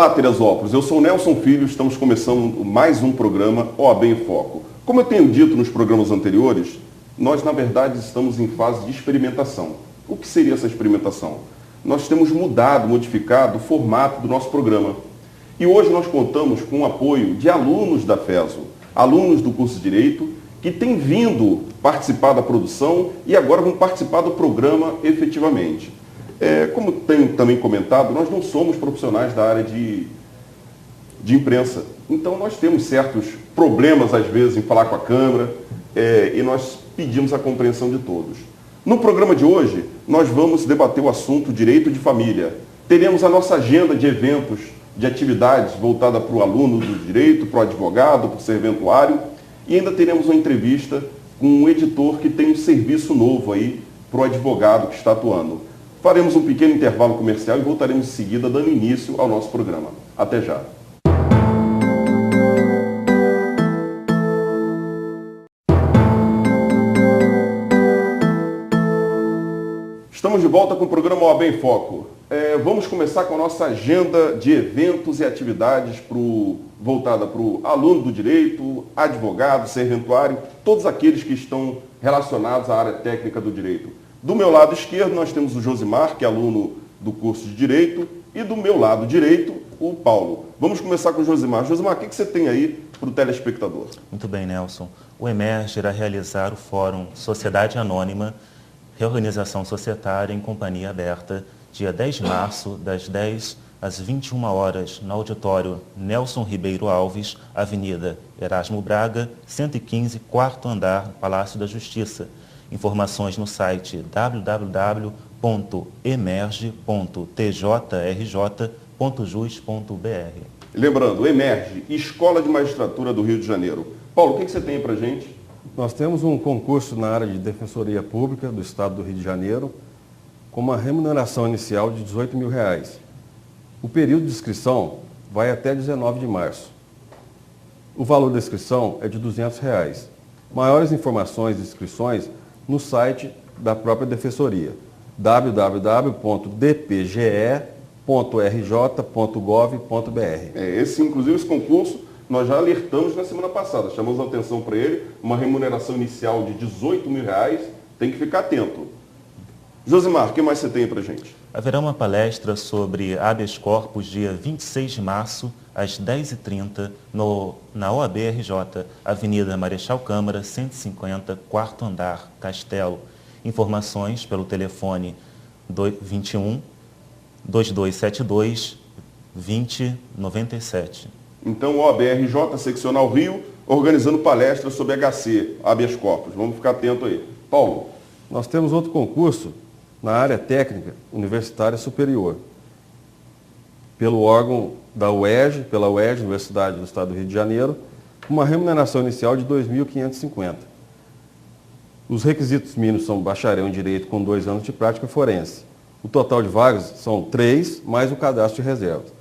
Olá, Teresópolis. Eu sou o Nelson Filho, estamos começando mais um programa OAB em Foco. Como eu tenho dito nos programas anteriores, nós, na verdade, estamos em fase de experimentação. O que seria essa experimentação? Nós temos modificado o formato do nosso programa. E hoje nós contamos com o apoio de alunos da FESO, alunos do curso de Direito, que têm vindo participar da produção e agora vão participar do programa efetivamente. Como tenho também comentado, nós não somos profissionais da área de imprensa. Então nós temos certos problemas, às vezes, em falar com a Câmara e nós pedimos a compreensão de todos. No programa de hoje, nós vamos debater o assunto direito de família. Teremos a nossa agenda de eventos, de atividades voltada para o aluno do direito, para o advogado, para o serventuário e ainda teremos uma entrevista com um editor que tem um serviço novo aí para o advogado que está atuando. Faremos um pequeno intervalo comercial e voltaremos em seguida dando início ao nosso programa. Até já. Estamos de volta com o programa OAB em Foco. Vamos começar com a nossa agenda de eventos e atividades voltada para o aluno do direito, advogado, serventuário, todos aqueles que estão relacionados à área técnica do direito. Do meu lado esquerdo, nós temos o Josimar, que é aluno do curso de Direito, e do meu lado direito, o Paulo. Vamos começar com o Josimar. Josimar, o que você tem aí para o telespectador? Muito bem, Nelson. O EMERGE irá realizar o Fórum Sociedade Anônima, Reorganização Societária em Companhia Aberta, dia 10 de março, das 10 às 21 horas, no auditório Nelson Ribeiro Alves, Avenida Erasmo Braga, 115, quarto andar, Palácio da Justiça. Informações no site www.emerge.tjrj.jus.br. Lembrando, Emerge, Escola de Magistratura do Rio de Janeiro. Paulo, o que você tem para a gente? Nós temos um concurso na área de Defensoria Pública do Estado do Rio de Janeiro, com uma remuneração inicial de R$18 mil. O período de inscrição vai até 19 de março. O valor da inscrição é de R$200. Maiores informações e inscrições no site da própria Defensoria, www.dpge.rj.gov.br. Inclusive, esse concurso, nós já alertamos na semana passada, chamamos a atenção para ele, uma remuneração inicial de R$18 mil, tem que ficar atento. Josimar, o que mais você tem para a gente? Haverá uma palestra sobre habeas corpus dia 26 de março, às 10h30, na OAB-RJ, Avenida Marechal Câmara, 150, quarto andar, Castelo. Informações pelo telefone 21 2272 2097. Então, OAB-RJ, Seccional Rio, organizando palestra sobre HC, habeas corpus. Vamos ficar atento aí. Paulo. Nós temos outro concurso na área técnica universitária superior, pelo órgão da UERJ, pela UERJ, Universidade do Estado do Rio de Janeiro, com uma remuneração inicial de R$ 2.550. Os requisitos mínimos são bacharel em Direito com 2 anos de prática forense. O total de vagas são 3, mais o cadastro de reservas.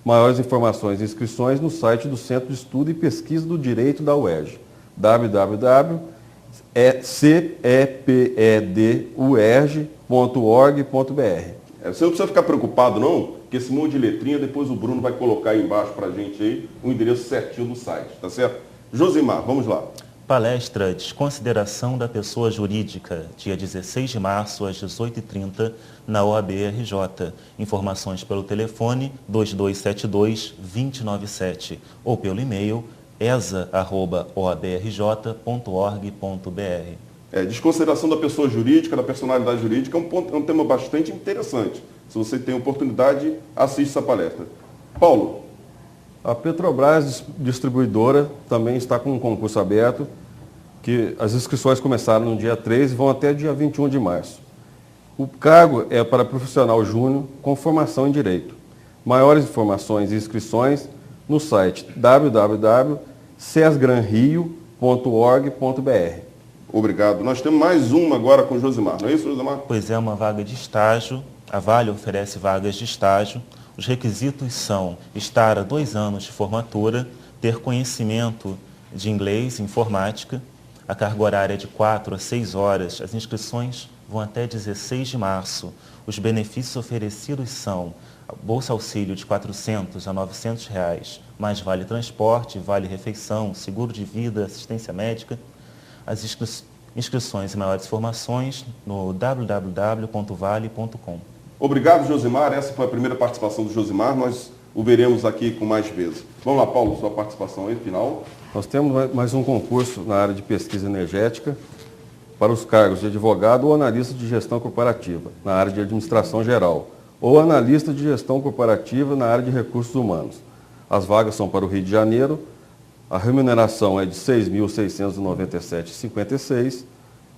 Maiores informações e inscrições no site do Centro de Estudo e Pesquisa do Direito da UERJ, www.cepedurg.org.br. Você não precisa ficar preocupado, não, que esse monte de letrinha, depois o Bruno vai colocar aí embaixo para a gente aí o endereço certinho do site, tá certo? Josimar, vamos lá. Palestra Desconsideração da Pessoa Jurídica, dia 16 de março, às 18h30, na OAB-RJ. Informações pelo telefone 2272-2097 ou pelo e-mail esa@oabrj.org.br. Desconsideração da pessoa jurídica, da personalidade jurídica, é um tema bastante interessante. Se você tem oportunidade, assiste essa palestra. Paulo. A Petrobras Distribuidora também está com um concurso aberto, que as inscrições começaram no dia 3 e vão até dia 21 de março. O cargo é para profissional júnior com formação em Direito. Maiores informações e inscrições no site www.sesgranrio.org.br. Obrigado. Nós temos mais uma agora com o Josimar, não é isso, Josimar? Pois é, uma vaga de estágio. A Vale oferece vagas de estágio. Os requisitos são estar há 2 anos de formatura, ter conhecimento de inglês e informática. A carga horária é de 4 a 6 horas. As inscrições vão até 16 de março. Os benefícios oferecidos são Bolsa Auxílio de R$ 400 a R$ 900, mais vale transporte, vale refeição, seguro de vida, assistência médica. As inscrições e maiores informações no www.vale.com. Obrigado, Josimar. Essa foi a primeira participação do Josimar. Nós o veremos aqui com mais vezes. Vamos lá, Paulo, sua participação aí, final. Nós temos mais um concurso na área de pesquisa energética para os cargos de advogado ou analista de gestão corporativa, na área de administração geral, ou analista de gestão corporativa na área de recursos humanos. As vagas são para o Rio de Janeiro, a remuneração é de R$ 6.697,56,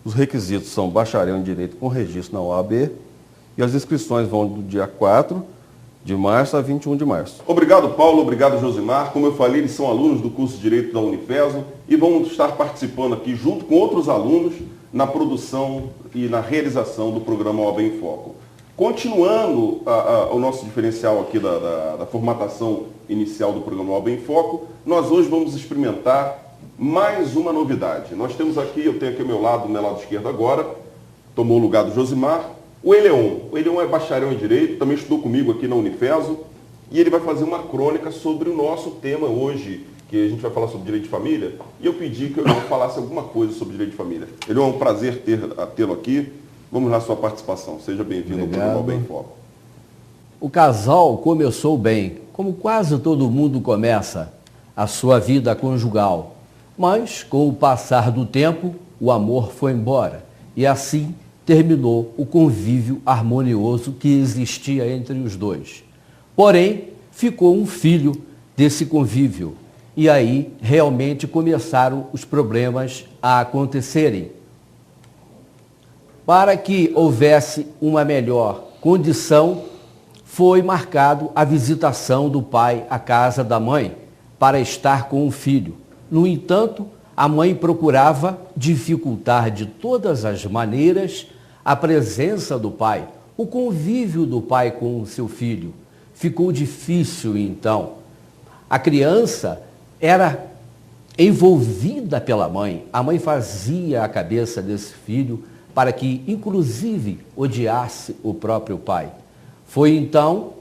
os requisitos são bacharel em Direito com registro na OAB, e as inscrições vão do dia 4 de março a 21 de março. Obrigado, Paulo. Obrigado, Josimar. Como eu falei, eles são alunos do curso de Direito da Unifeso e vão estar participando aqui junto com outros alunos na produção e na realização do programa OAB em Foco. Continuando o nosso diferencial aqui da formatação inicial do programa OAB em Foco, nós hoje vamos experimentar mais uma novidade. Nós temos aqui, eu tenho aqui ao meu lado esquerdo agora, tomou o lugar do Josimar, o Eleon. O Eleon é bacharel em Direito, também estudou comigo aqui na Unifeso, e ele vai fazer uma crônica sobre o nosso tema hoje, que a gente vai falar sobre direito de família, e eu pedi que o Eleon falasse alguma coisa sobre direito de família. Eleon, é um prazer tê-lo aqui. Vamos lá, sua participação. Seja bem-vindo ao programa OAB em Foco. O casal começou bem, como quase todo mundo começa a sua vida conjugal. Mas, com o passar do tempo, o amor foi embora. E assim terminou o convívio harmonioso que existia entre os dois. Porém, ficou um filho desse convívio. E aí, realmente, começaram os problemas a acontecerem. Para que houvesse uma melhor condição, foi marcado a visitação do pai à casa da mãe para estar com o filho. No entanto, a mãe procurava dificultar de todas as maneiras a presença do pai, o convívio do pai com o seu filho. Ficou difícil, então. A criança era envolvida pela mãe. A mãe fazia a cabeça desse filho para que, inclusive, odiasse o próprio pai. Foi então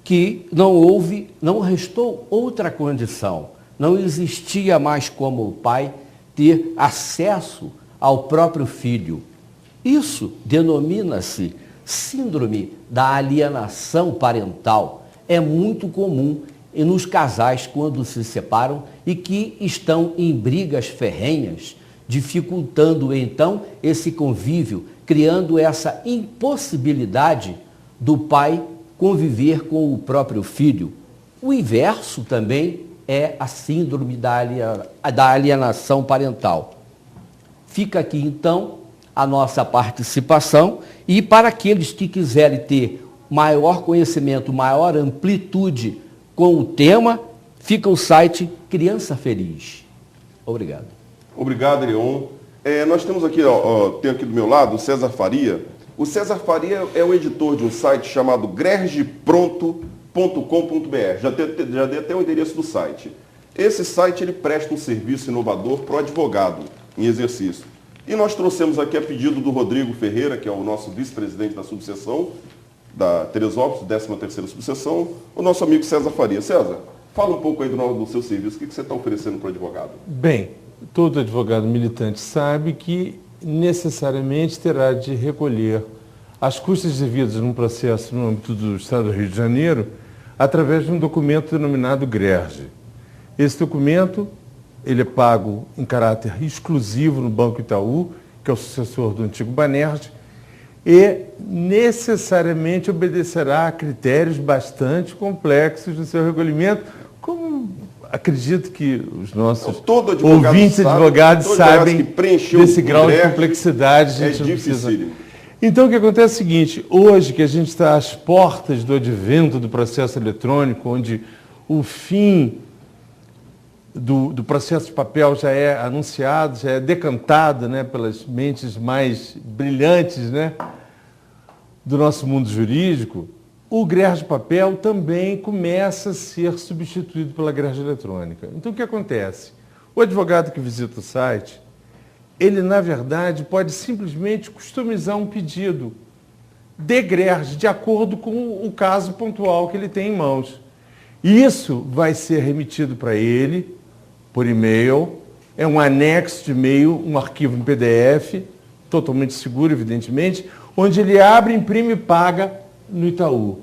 que não restou outra condição. Não existia mais como o pai ter acesso ao próprio filho. Isso denomina-se síndrome da alienação parental. É muito comum nos casais quando se separam e que estão em brigas ferrenhas, dificultando então esse convívio, criando essa impossibilidade do pai conviver com o próprio filho. O inverso também é a síndrome da alienação parental. Fica aqui então a nossa participação e para aqueles que quiserem ter maior conhecimento, maior amplitude com o tema, fica o site Criança Feliz. Obrigado. Obrigado, Eleon. Nós temos aqui, tem aqui do meu lado o César Faria. O César Faria é o editor de um site chamado grergepronto.com.br. Já dei até o endereço do site. Esse site ele presta um serviço inovador para o advogado em exercício. E nós trouxemos aqui a pedido do Rodrigo Ferreira, que é o nosso vice-presidente da subseção, da Teresópolis, 13ª subseção, o nosso amigo César Faria. César, fala um pouco aí do seu serviço. O que você está oferecendo para o advogado? Bem, todo advogado militante sabe que necessariamente terá de recolher as custas devidas num processo no âmbito do Estado do Rio de Janeiro através de um documento denominado GRERG. Esse documento ele é pago em caráter exclusivo no Banco Itaú, que é o sucessor do antigo Banerj, e necessariamente obedecerá a critérios bastante complexos no seu recolhimento, como acredito que os nossos ouvintes advogados sabem desse grau de complexidade. É difícil. Então, o que acontece é o seguinte, hoje que a gente está às portas do advento do processo eletrônico, onde o fim do processo de papel já é anunciado, já é decantado, né, pelas mentes mais brilhantes, né, do nosso mundo jurídico, o GRERG de papel também começa a ser substituído pela GRERG eletrônica. Então, o que acontece? O advogado que visita o site, ele, na verdade, pode simplesmente customizar um pedido DEGRERJ, de acordo com o caso pontual que ele tem em mãos. Isso vai ser remetido para ele por e-mail, é um anexo de e-mail, um arquivo em PDF, totalmente seguro, evidentemente, onde ele abre, imprime e paga no Itaú.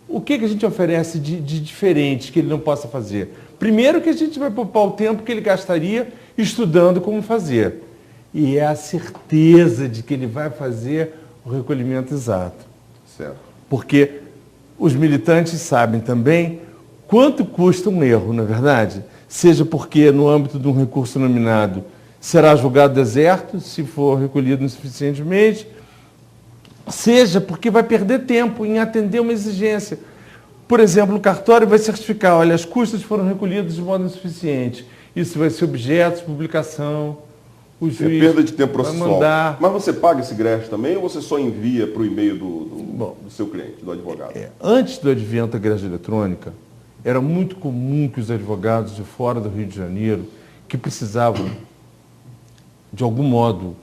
O que a gente oferece de diferente que ele não possa fazer? Primeiro que a gente vai poupar o tempo que ele gastaria estudando como fazer. E é a certeza de que ele vai fazer o recolhimento exato. Certo. Porque os militantes sabem também quanto custa um erro, não é verdade? Seja porque no âmbito de um recurso nominado será julgado deserto, se for recolhido insuficientemente, seja porque vai perder tempo em atender uma exigência. Por exemplo, o cartório vai certificar, olha, as custas foram recolhidas de modo insuficiente. Isso vai ser objeto de publicação, o juiz perda de tempo vai processual. mandar. Mas você paga esse GRERJ também ou você só envia para o e-mail do seu cliente, do advogado? Antes do advento da GRERJ eletrônica, era muito comum que os advogados de fora do Rio de Janeiro, que precisavam, de algum modo,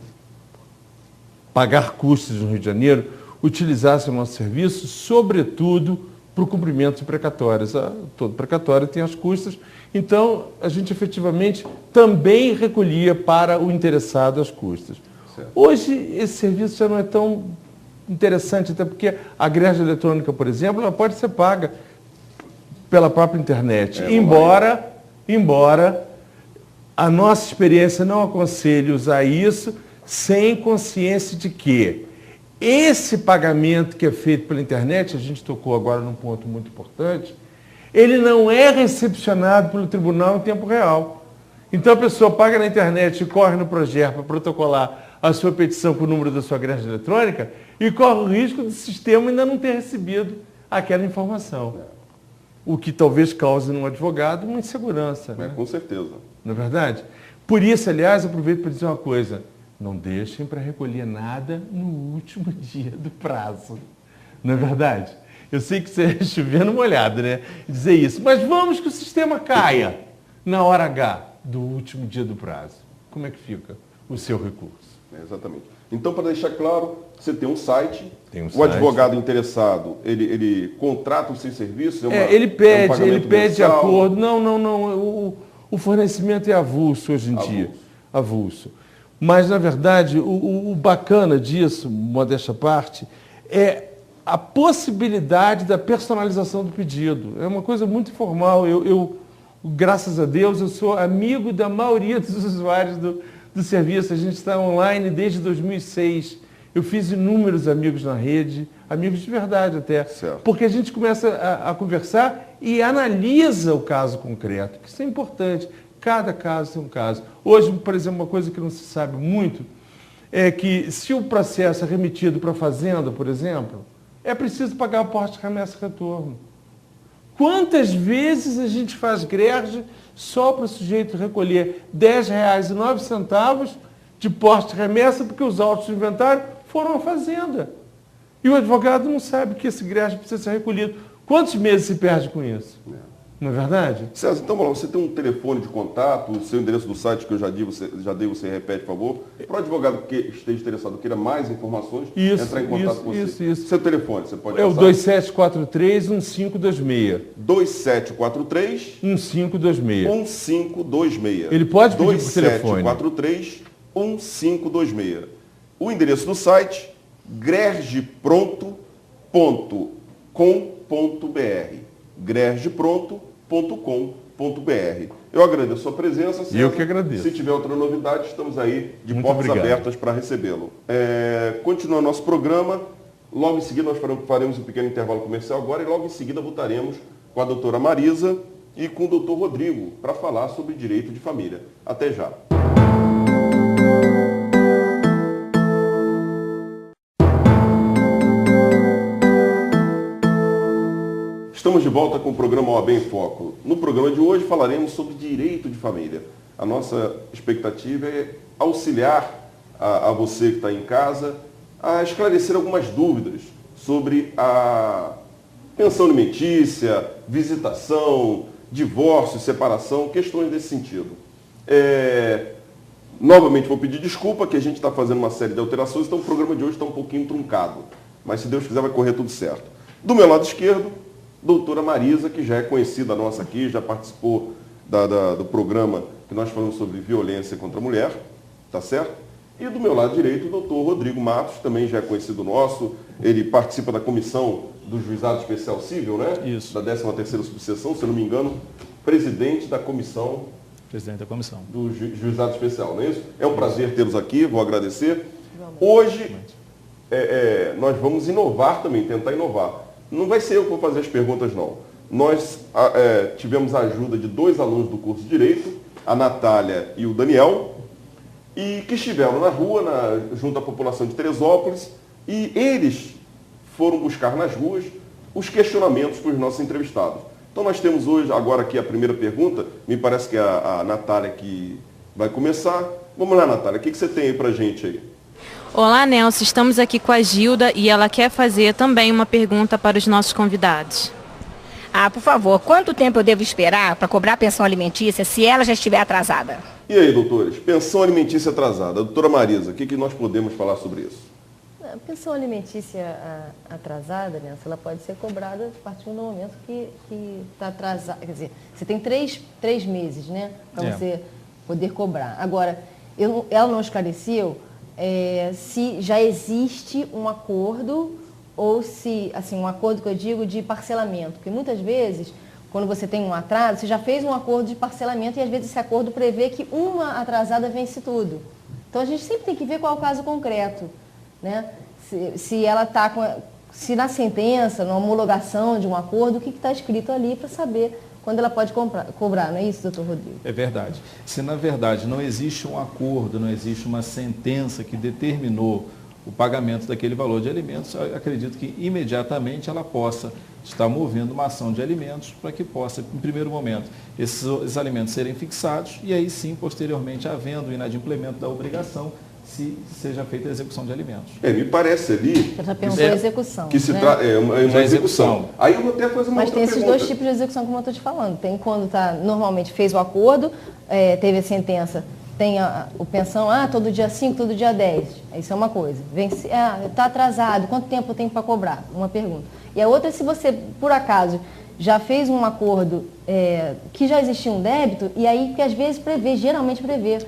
pagar custos no Rio de Janeiro, utilizassem o nosso serviço, sobretudo, para o cumprimento de precatórios. Todo precatório tem as custas, então a gente efetivamente também recolhia para o interessado as custas. Certo. Hoje esse serviço já não é tão interessante, até porque a GRERJ eletrônica, por exemplo, ela pode ser paga pela própria internet, embora a nossa experiência não aconselhe usar isso sem consciência de que esse pagamento que é feito pela internet, a gente tocou agora num ponto muito importante, ele não é recepcionado pelo tribunal em tempo real. Então a pessoa paga na internet e corre no Proger para protocolar a sua petição com o número da sua GRERJ eletrônica e corre o risco do sistema ainda não ter recebido aquela informação. O que talvez cause num advogado uma insegurança. Né? Com certeza. Não é verdade? Por isso, aliás, aproveito para dizer uma coisa. Não deixem para recolher nada no último dia do prazo. Não é verdade? Eu sei que você é chovendo molhado, né? Dizer isso. Mas vamos que o sistema caia na hora H do último dia do prazo. Como é que fica o seu recurso? Exatamente. Então, para deixar claro, você tem um site, Tem um o site. advogado interessado, ele contrata os seus serviços? Ele pede mensal? acordo. Não. O fornecimento é avulso hoje em dia. Avulso. Mas, na verdade, o bacana disso, modéstia à parte, é a possibilidade da personalização do pedido. É uma coisa muito informal. Eu graças a Deus, eu sou amigo da maioria dos usuários do serviço. A gente está online desde 2006. Eu fiz inúmeros amigos na rede, amigos de verdade até. Certo. Porque a gente começa a conversar e analisa o caso concreto, que isso é importante. Cada caso tem um caso. Hoje, por exemplo, uma coisa que não se sabe muito é que se o processo é remetido para a fazenda, por exemplo, é preciso pagar o porte, remessa e retorno. Quantas vezes a gente faz GRERJ só para o sujeito recolher R$10,09 de porte e remessa porque os autos do inventário foram à fazenda. E o advogado não sabe que esse GRERJ precisa ser recolhido. Quantos meses se perde com isso? Não é verdade? César, então vamos lá, você tem um telefone de contato, o seu endereço do site que eu já dei, você repete, por favor. Para o advogado que esteja interessado, queira mais informações, entrar em contato com você. Isso. Seu telefone, você pode É o passar? 2743-1526. 2743-1526. 1526. Ele pode pedir por telefone. 2743-1526. O endereço do site, grerjpronto.com.br. grerjpronto.com.br. Eu agradeço a sua presença, César. Eu que agradeço. Se tiver outra novidade, estamos aí de Muito portas obrigado. abertas para recebê-lo. Continua nosso programa. Logo em seguida, nós faremos um pequeno intervalo comercial agora e logo em seguida voltaremos com a doutora Marisa e com o doutor Rodrigo para falar sobre direito de família. Até já. Estamos de volta com o programa OAB em Foco. No programa de hoje falaremos sobre direito de família. A nossa expectativa é auxiliar a você que está em casa a esclarecer algumas dúvidas sobre a pensão alimentícia, visitação, divórcio, separação, questões desse sentido. Novamente vou pedir desculpa que a gente está fazendo uma série de alterações, então o programa de hoje está um pouquinho truncado. mas se Deus quiser vai correr tudo certo. Do meu lado esquerdo, doutora Marisa, que já é conhecida nossa aqui, já participou do programa que nós falamos sobre violência contra a mulher, tá certo? E do meu lado direito, o doutor Rodrigo Matos, também já é conhecido nosso, ele participa da comissão do Juizado Especial Civil, né? Isso. Da 13ª subseção, se eu não me engano, presidente da comissão Presidente da comissão. do Juizado Especial, não é isso? É um prazer tê-los aqui, vou agradecer. Hoje, nós vamos inovar também, tentar inovar. Não vai ser eu que vou fazer as perguntas, não. Nós tivemos a ajuda de 2 alunos do curso de Direito, a Natália e o Daniel, e que estiveram na rua, junto à população de Teresópolis, e eles foram buscar nas ruas os questionamentos para os nossos entrevistados. Então nós temos hoje, agora aqui a primeira pergunta, me parece que é a Natália que vai começar. Vamos lá, Natália, o que você tem aí para a gente aí? Olá, Nelson, estamos aqui com a Gilda e ela quer fazer também uma pergunta para os nossos convidados. Por favor, quanto tempo eu devo esperar para cobrar a pensão alimentícia se ela já estiver atrasada? E aí, doutores, pensão alimentícia atrasada. Doutora Marisa, o que nós podemos falar sobre isso? A pensão alimentícia atrasada, né, ela pode ser cobrada a partir do momento que está atrasada. Quer dizer, você tem três meses, né, para você poder cobrar. Agora, ela não esclareceu se já existe um acordo ou se, assim, um acordo que eu digo de parcelamento. Porque muitas vezes, quando você tem um atraso, você já fez um acordo de parcelamento e às vezes esse acordo prevê que uma atrasada vence tudo. Então a gente sempre tem que ver qual é o caso concreto, né? Se ela está se na sentença, na homologação de um acordo, o que está escrito ali para saber quando ela pode cobrar, não é isso, doutor Rodrigo? É verdade. Se na verdade não existe um acordo, não existe uma sentença que determinou o pagamento daquele valor de alimentos, eu acredito que imediatamente ela possa estar movendo uma ação de alimentos para que possa, em primeiro momento, esses alimentos serem fixados e aí sim, posteriormente, havendo o inadimplemento da obrigação, se seja feita a execução de alimentos. Me parece ali... Você já perguntou a execução, que se né? é uma execução. Aí eu vou até fazer uma Mas outra tem esses pergunta. 2 tipos de execução, como eu estou te falando. Tem quando normalmente fez o acordo, teve a sentença, tem o pensão, todo dia 5, todo dia 10. Isso é uma coisa. Está atrasado, quanto tempo eu tenho para cobrar? Uma pergunta. E a outra é se você, por acaso, já fez um acordo que já existia um débito, e aí que às vezes geralmente prevê.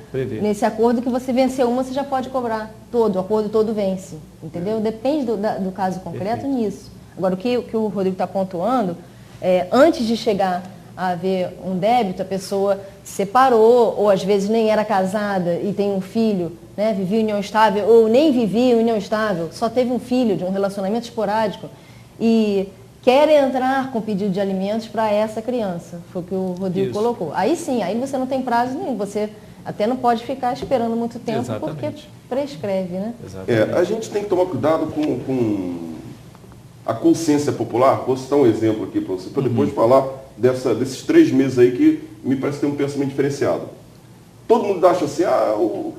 Nesse acordo que você venceu uma, você já pode cobrar todo, o acordo todo vence. Entendeu? Depende do caso concreto nisso. Agora, o que o Rodrigo está pontuando, antes de chegar a haver um débito, a pessoa se separou, ou às vezes nem era casada e tem um filho, né, vivia em união estável, ou nem vivia em união estável, só teve um filho de um relacionamento esporádico, e quer entrar com pedido de alimentos para essa criança. Foi o que o Rodrigo colocou. Aí sim, aí você não tem prazo nenhum, você até não pode ficar esperando muito tempo, porque prescreve, né? A gente tem que tomar cuidado com a consciência popular. Vou citar um exemplo aqui para você, para depois falar desses 3 meses aí que me parece ter um pensamento diferenciado. Todo mundo acha assim,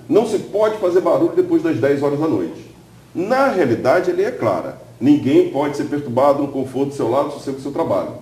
não se pode fazer barulho depois das 10 horas da noite. Na realidade, a lei é clara. Ninguém pode ser perturbado no conforto do seu lar, no sossego do seu trabalho.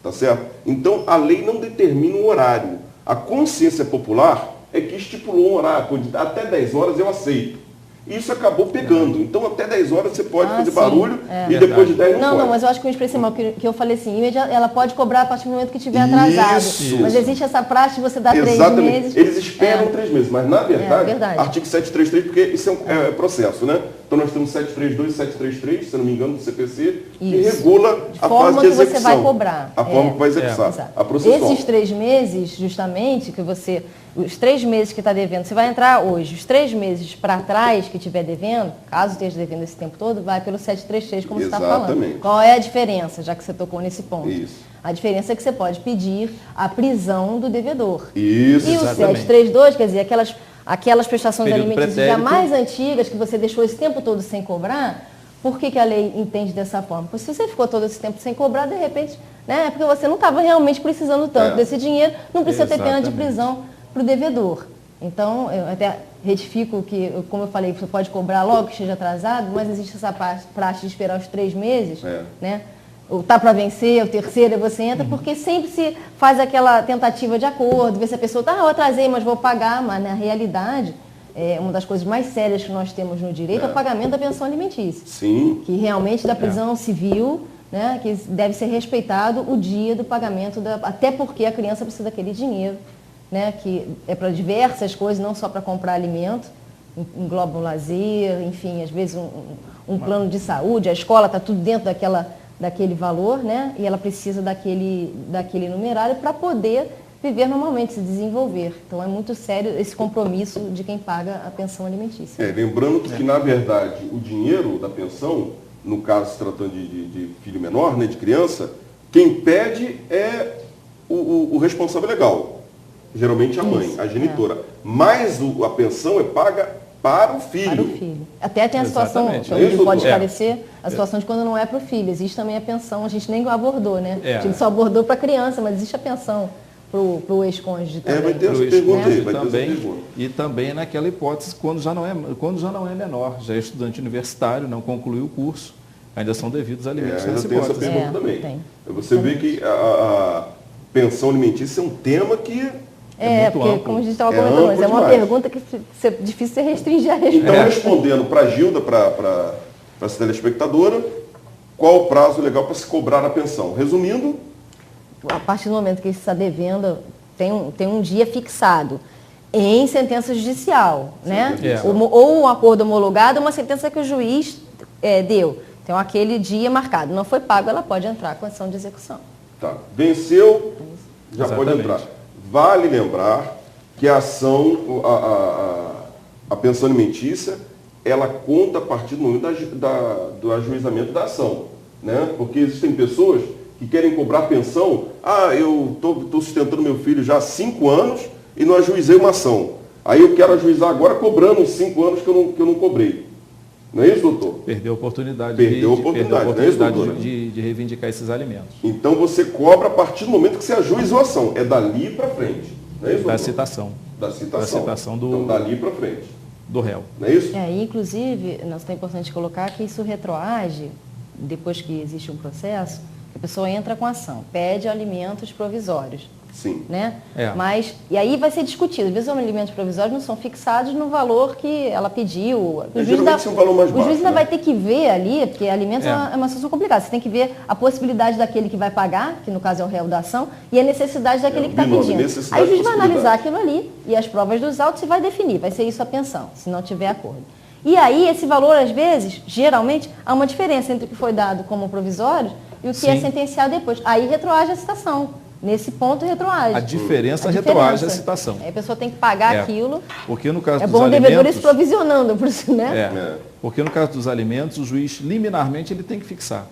Tá certo? Então, a lei não determina um horário. A consciência popular é que estipulou um horário. Até 10 horas eu aceito. Isso acabou pegando. Então, até 10 horas você pode fazer barulho e depois de 10 não pode. Não, mas eu acho que eu expressei mal, que eu falei assim, ela pode cobrar a partir do momento que estiver atrasado. Isso. Mas existe essa praxe de você dar 3 meses. Eles esperam 3 meses, mas na verdade, artigo 733, porque isso é um processo, né? Então nós temos 732 e 733, se não me engano, do CPC, que regula a fase de execução. Você vai cobrar. A forma que vai executar. A processual. Esses 3 meses, justamente, os 3 meses que está devendo, você vai entrar hoje, os 3 meses para trás que estiver devendo, caso esteja devendo esse tempo todo, vai pelo 733, como você está falando. Qual é a diferença, já que você tocou nesse ponto? Isso. A diferença é que você pode pedir a prisão do devedor. Isso, e o 732, quer dizer, aquelas prestações alimentícias já mais antigas, que você deixou esse tempo todo sem cobrar, por que a lei entende dessa forma? Porque se você ficou todo esse tempo sem cobrar, de repente, né, é porque você não estava realmente precisando tanto desse dinheiro, não precisa ter pena de prisão para o devedor. Então, eu até retifico que, como eu falei, você pode cobrar logo que esteja atrasado, mas existe essa praxe de esperar os 3 meses, né? Ou tá para vencer, o terceiro, você entra, porque sempre se faz aquela tentativa de acordo, ver se a pessoa eu atrasei, mas vou pagar, mas na realidade, uma das coisas mais sérias que nós temos no direito é o pagamento da pensão alimentícia. Sim. Que realmente da prisão civil, né, que deve ser respeitado o dia do pagamento, até porque a criança precisa daquele dinheiro, né, que é para diversas coisas, não só para comprar alimento, engloba um lazer, enfim, às vezes um plano de saúde, a escola está tudo dentro daquele valor, né, e ela precisa daquele numerário para poder viver normalmente, se desenvolver. Então é muito sério esse compromisso de quem paga a pensão alimentícia. Lembrando que, na verdade, o dinheiro da pensão, no caso se tratando de filho menor, né, de criança, quem pede é o responsável legal, geralmente a mãe, a genitora. Mas a pensão é paga para o filho. Para o filho. Até tem a situação, que pode esclarecer, a situação de quando não é para o filho. Existe também a pensão, a gente nem abordou, né? A gente só abordou para a criança, mas existe a pensão para o ex-cônjuge também. Vai ter essa pergunta aí, e também naquela hipótese, quando já não é menor, já é estudante universitário, não concluiu o curso, ainda são devidos alimentos nessa hipótese. Essa pergunta também. Você vê que a pensão alimentícia é um tema que porque, amplo. Como a gente estava comentando, mas é uma pergunta que é difícil você restringir a resposta. Então, respondendo para a Gilda, para essa telespectadora, qual o prazo legal para se cobrar a pensão? Resumindo, a partir do momento que ele está devendo, tem um dia fixado em sentença judicial, né? Ou um acordo homologado, ou uma sentença que o juiz deu. Então, aquele dia marcado. Não foi pago, ela pode entrar com ação de execução. Tá. Venceu, já pode entrar. Vale lembrar que a ação, a pensão alimentícia, ela conta a partir do momento do ajuizamento da ação, né? Porque existem pessoas que querem cobrar pensão. Eu estou sustentando meu filho já há 5 anos e não ajuizei uma ação. Aí eu quero ajuizar agora cobrando os 5 anos que eu não cobrei. Não é isso, doutor? Perdeu a oportunidade, de reivindicar esses alimentos. Então você cobra a partir do momento que você ajuizou a ação. É dali para frente. Não é isso, doutor? Da citação. Da citação do... Então, dali para frente. Do réu. Não é isso? Inclusive, é importante colocar que isso retroage, depois que existe um processo, a pessoa entra com a ação, pede alimentos provisórios. Sim. Né? E aí vai ser discutido. Às vezes os alimentos provisórios não são fixados no valor que ela pediu. O juiz ainda vai ter que ver ali, porque alimentos é uma situação complicada. Você tem que ver a possibilidade daquele que vai pagar, que no caso é o réu da ação, e a necessidade daquele que está pedindo. Aí o juiz vai analisar aquilo ali e as provas dos autos e vai definir. Vai ser isso a pensão, se não tiver acordo. E aí esse valor, às vezes, geralmente, há uma diferença entre o que foi dado como provisório e o que é sentenciado depois. Aí retroage a citação. Nesse ponto, retroage. A diferença retroage a citação. Aí a pessoa tem que pagar aquilo. Porque no caso dos alimentos... É bom o devedor se provisionando, por isso, né? Porque no caso dos alimentos, o juiz, liminarmente, ele tem que fixar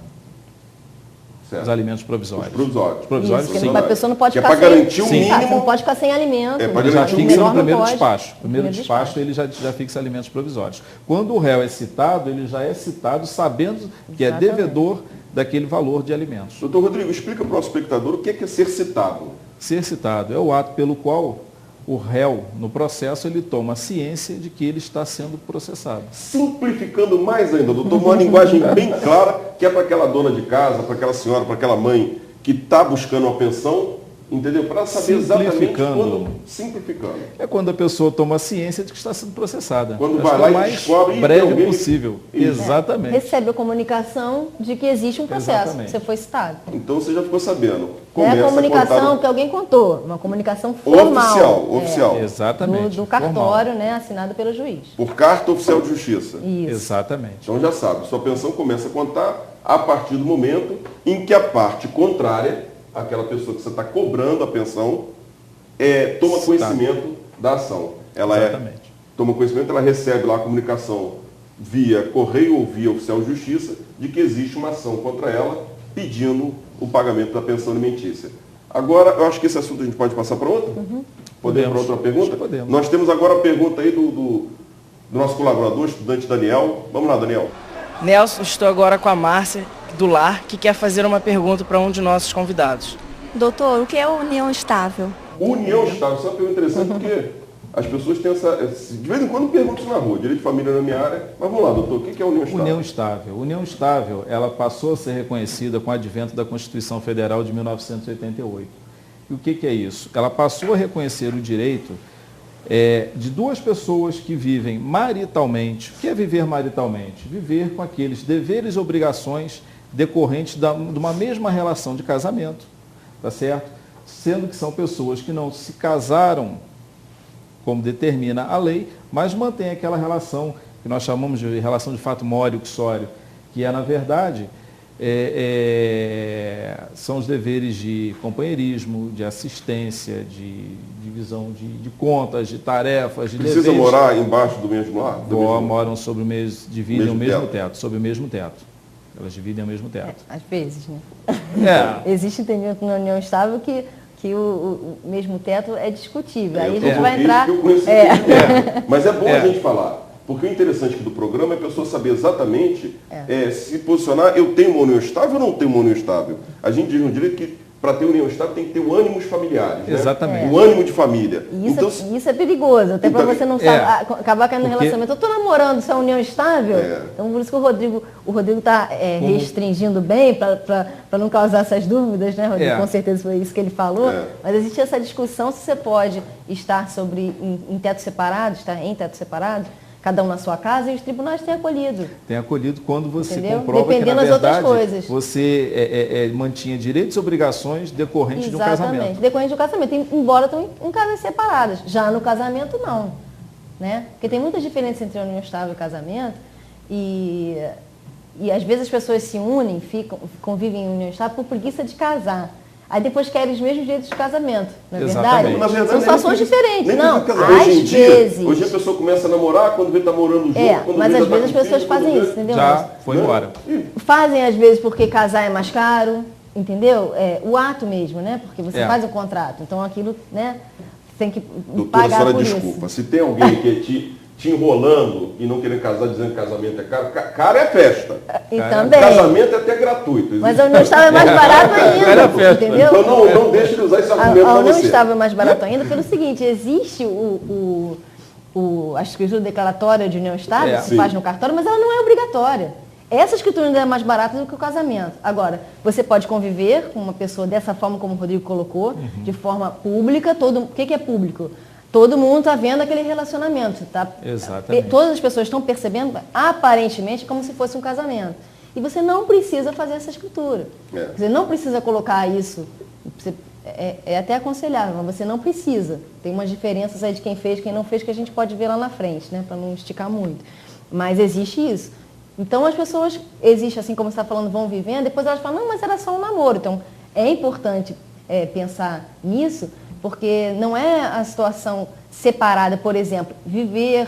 os alimentos provisórios. Os provisórios, sim. A pessoa não pode ficar sem... garantir o mínimo... Você não pode ficar sem alimento. Ele já fixa no primeiro despacho. No primeiro despacho, ele já fixa alimentos provisórios. Quando o réu é citado, ele já é citado sabendo que é devedor daquele valor de alimentos. Doutor Rodrigo, explica para o nosso espectador o que é ser citado. Ser citado é o ato pelo qual o réu, no processo, ele toma ciência de que ele está sendo processado. Simplificando mais ainda, doutor, uma linguagem bem clara, que é para aquela dona de casa, para aquela senhora, para aquela mãe que está buscando uma pensão, entendeu? Para saber exatamente quando... Simplificando. É quando a pessoa toma ciência de que está sendo processada. Quando vai lá e descobre... O mais breve possível. Exatamente. Recebe a comunicação de que existe um processo, que você foi citado. Então você já ficou sabendo. É a comunicação que alguém contou, uma comunicação formal. Oficial. Exatamente. Do cartório, né, assinado pelo juiz. Por carta oficial de justiça. Isso. Exatamente. Então já sabe, sua pensão começa a contar a partir do momento em que a parte contrária, aquela pessoa que você está cobrando a pensão, toma conhecimento da ação. Ela toma conhecimento, ela recebe lá a comunicação via correio ou via oficial de justiça de que existe uma ação contra ela pedindo o pagamento da pensão alimentícia. Agora, eu acho que esse assunto a gente pode passar para outro? Podemos para outra pergunta? Podemos. Nós temos agora a pergunta aí do nosso colaborador, estudante Daniel. Vamos lá, Daniel. Nelson, estou agora com a Márcia do Lar, que quer fazer uma pergunta para um de nossos convidados. Doutor, o que é união estável? União estável, isso é uma pergunta interessante porque as pessoas têm de vez em quando perguntam isso na rua, direito de família na minha área, mas vamos lá, doutor, o que é união estável? União estável, ela passou a ser reconhecida com o advento da Constituição Federal de 1988. E o que é isso? Ela passou a reconhecer o direito de duas pessoas que vivem maritalmente. O que é viver maritalmente? Viver com aqueles deveres e obrigações decorrentes de uma mesma relação de casamento, tá certo? Sendo que são pessoas que não se casaram, como determina a lei, mas mantêm aquela relação que nós chamamos de relação de fato mori uxório, que é, na verdade, são os deveres de companheirismo, de assistência, de divisão de contas, de tarefas, de deveres. Precisa morar embaixo do mesmo lar? Moram sobre o mesmo, dividem o mesmo teto, sobre o mesmo teto. Elas dividem o mesmo teto. Às vezes, né? Existe entendimento na união estável que o mesmo teto é discutível. Aí a gente vai entrar... Mas é bom a gente falar. Porque o interessante aqui do programa é a pessoa saber exatamente se posicionar, eu tenho uma união estável ou não tenho uma união estável. A gente diz no direito que para ter união estável tem que ter o ânimos familiares. Exatamente. Né? O ânimo de família. Isso é perigoso, até para você não acabar caindo no relacionamento. Eu estou namorando, se é união estável, então por isso que o Rodrigo está restringindo bem, para não causar essas dúvidas, né, Rodrigo? Com certeza foi isso que ele falou. Mas existe essa discussão se você pode estar em teto separado, estar em teto separado, cada um na sua casa, e os tribunais têm acolhido. Tem acolhido quando você comprova dependendo que, na verdade, das outras coisas. Você mantinha direitos e obrigações decorrentes de um casamento. Exatamente, decorrentes de um casamento, embora estão em casas separadas. Já no casamento, não. Né? Porque tem muitas diferenças entre união estável e casamento, e às vezes as pessoas se unem, convivem em união estável por preguiça de casar. Aí depois querem os mesmos direitos de casamento, não é verdade? São situações diferentes. Não, às vezes. Hoje a pessoa começa a namorar, quando vê está morando junto. Mas às vezes as pessoas fazem isso, entendeu? Já foi embora. Fazem às vezes porque casar é mais caro, entendeu? O ato mesmo, né? Porque você faz o contrato. Então aquilo, né? Tem que pagar por isso. Desculpa, se tem alguém que te enrolando e não querendo casar, dizendo que casamento é caro, caro é festa. E também. Casamento é até gratuito. Mas a união estável é mais barato ainda, entendeu? Então não deixe de usar esse argumento para você. A união estável é mais barato ainda pelo seguinte, existe a escritura declaratória de união estável, se faz no cartório, mas ela não é obrigatória. Essa escritura ainda é mais barata do que o casamento. Agora, você pode conviver com uma pessoa dessa forma como o Rodrigo colocou, de forma pública. O que é público? Todo mundo está vendo aquele relacionamento, tá? Exatamente. Todas as pessoas estão percebendo, aparentemente, como se fosse um casamento. E você não precisa fazer essa escritura. Você não precisa colocar isso. É até aconselhável, mas você não precisa. Tem umas diferenças aí de quem fez, quem não fez, que a gente pode ver lá na frente, né? Para não esticar muito. Mas existe isso. Então as pessoas, assim como você está falando, vão vivendo, depois elas falam, não, mas era só um namoro. Então é importante pensar nisso, porque não é a situação separada, por exemplo, viver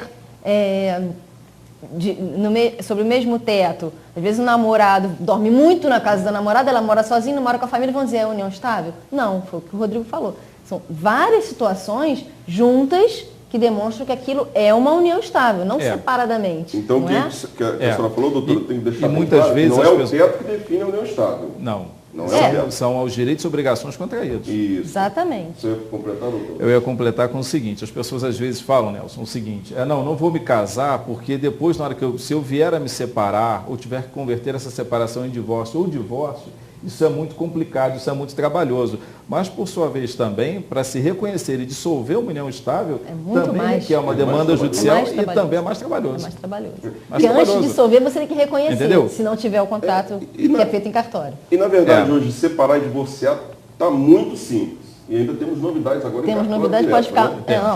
sobre o mesmo teto. Às vezes o namorado dorme muito na casa da namorada, ela mora sozinha, não mora com a família, vão dizer, é união estável? Não, foi o que o Rodrigo falou. São várias situações juntas que demonstram que aquilo é uma união estável, não separadamente. Então, o que a senhora falou, doutora, tem que deixar muitas claro, vezes não é o teto que define a união estável. Não. Não são os direitos e obrigações contraídos. Isso. Exatamente. Você ia completar, doutor? Eu ia completar com o seguinte, as pessoas às vezes falam, Nelson, o seguinte, não vou me casar porque depois, na hora se eu vier a me separar, ou tiver que converter essa separação em divórcio ou divórcio, isso é muito complicado, isso é muito trabalhoso. Mas, por sua vez, também, para se reconhecer e dissolver uma união estável, também requer uma demanda judicial e também é mais trabalhoso. É mais trabalhoso. Porque antes de dissolver, você tem que reconhecer, entendeu? Se não tiver o contrato que é feito em cartório. E, na verdade, hoje, separar e divorciar está muito simples. E ainda temos novidades agora. Temos novidades, pode ficar.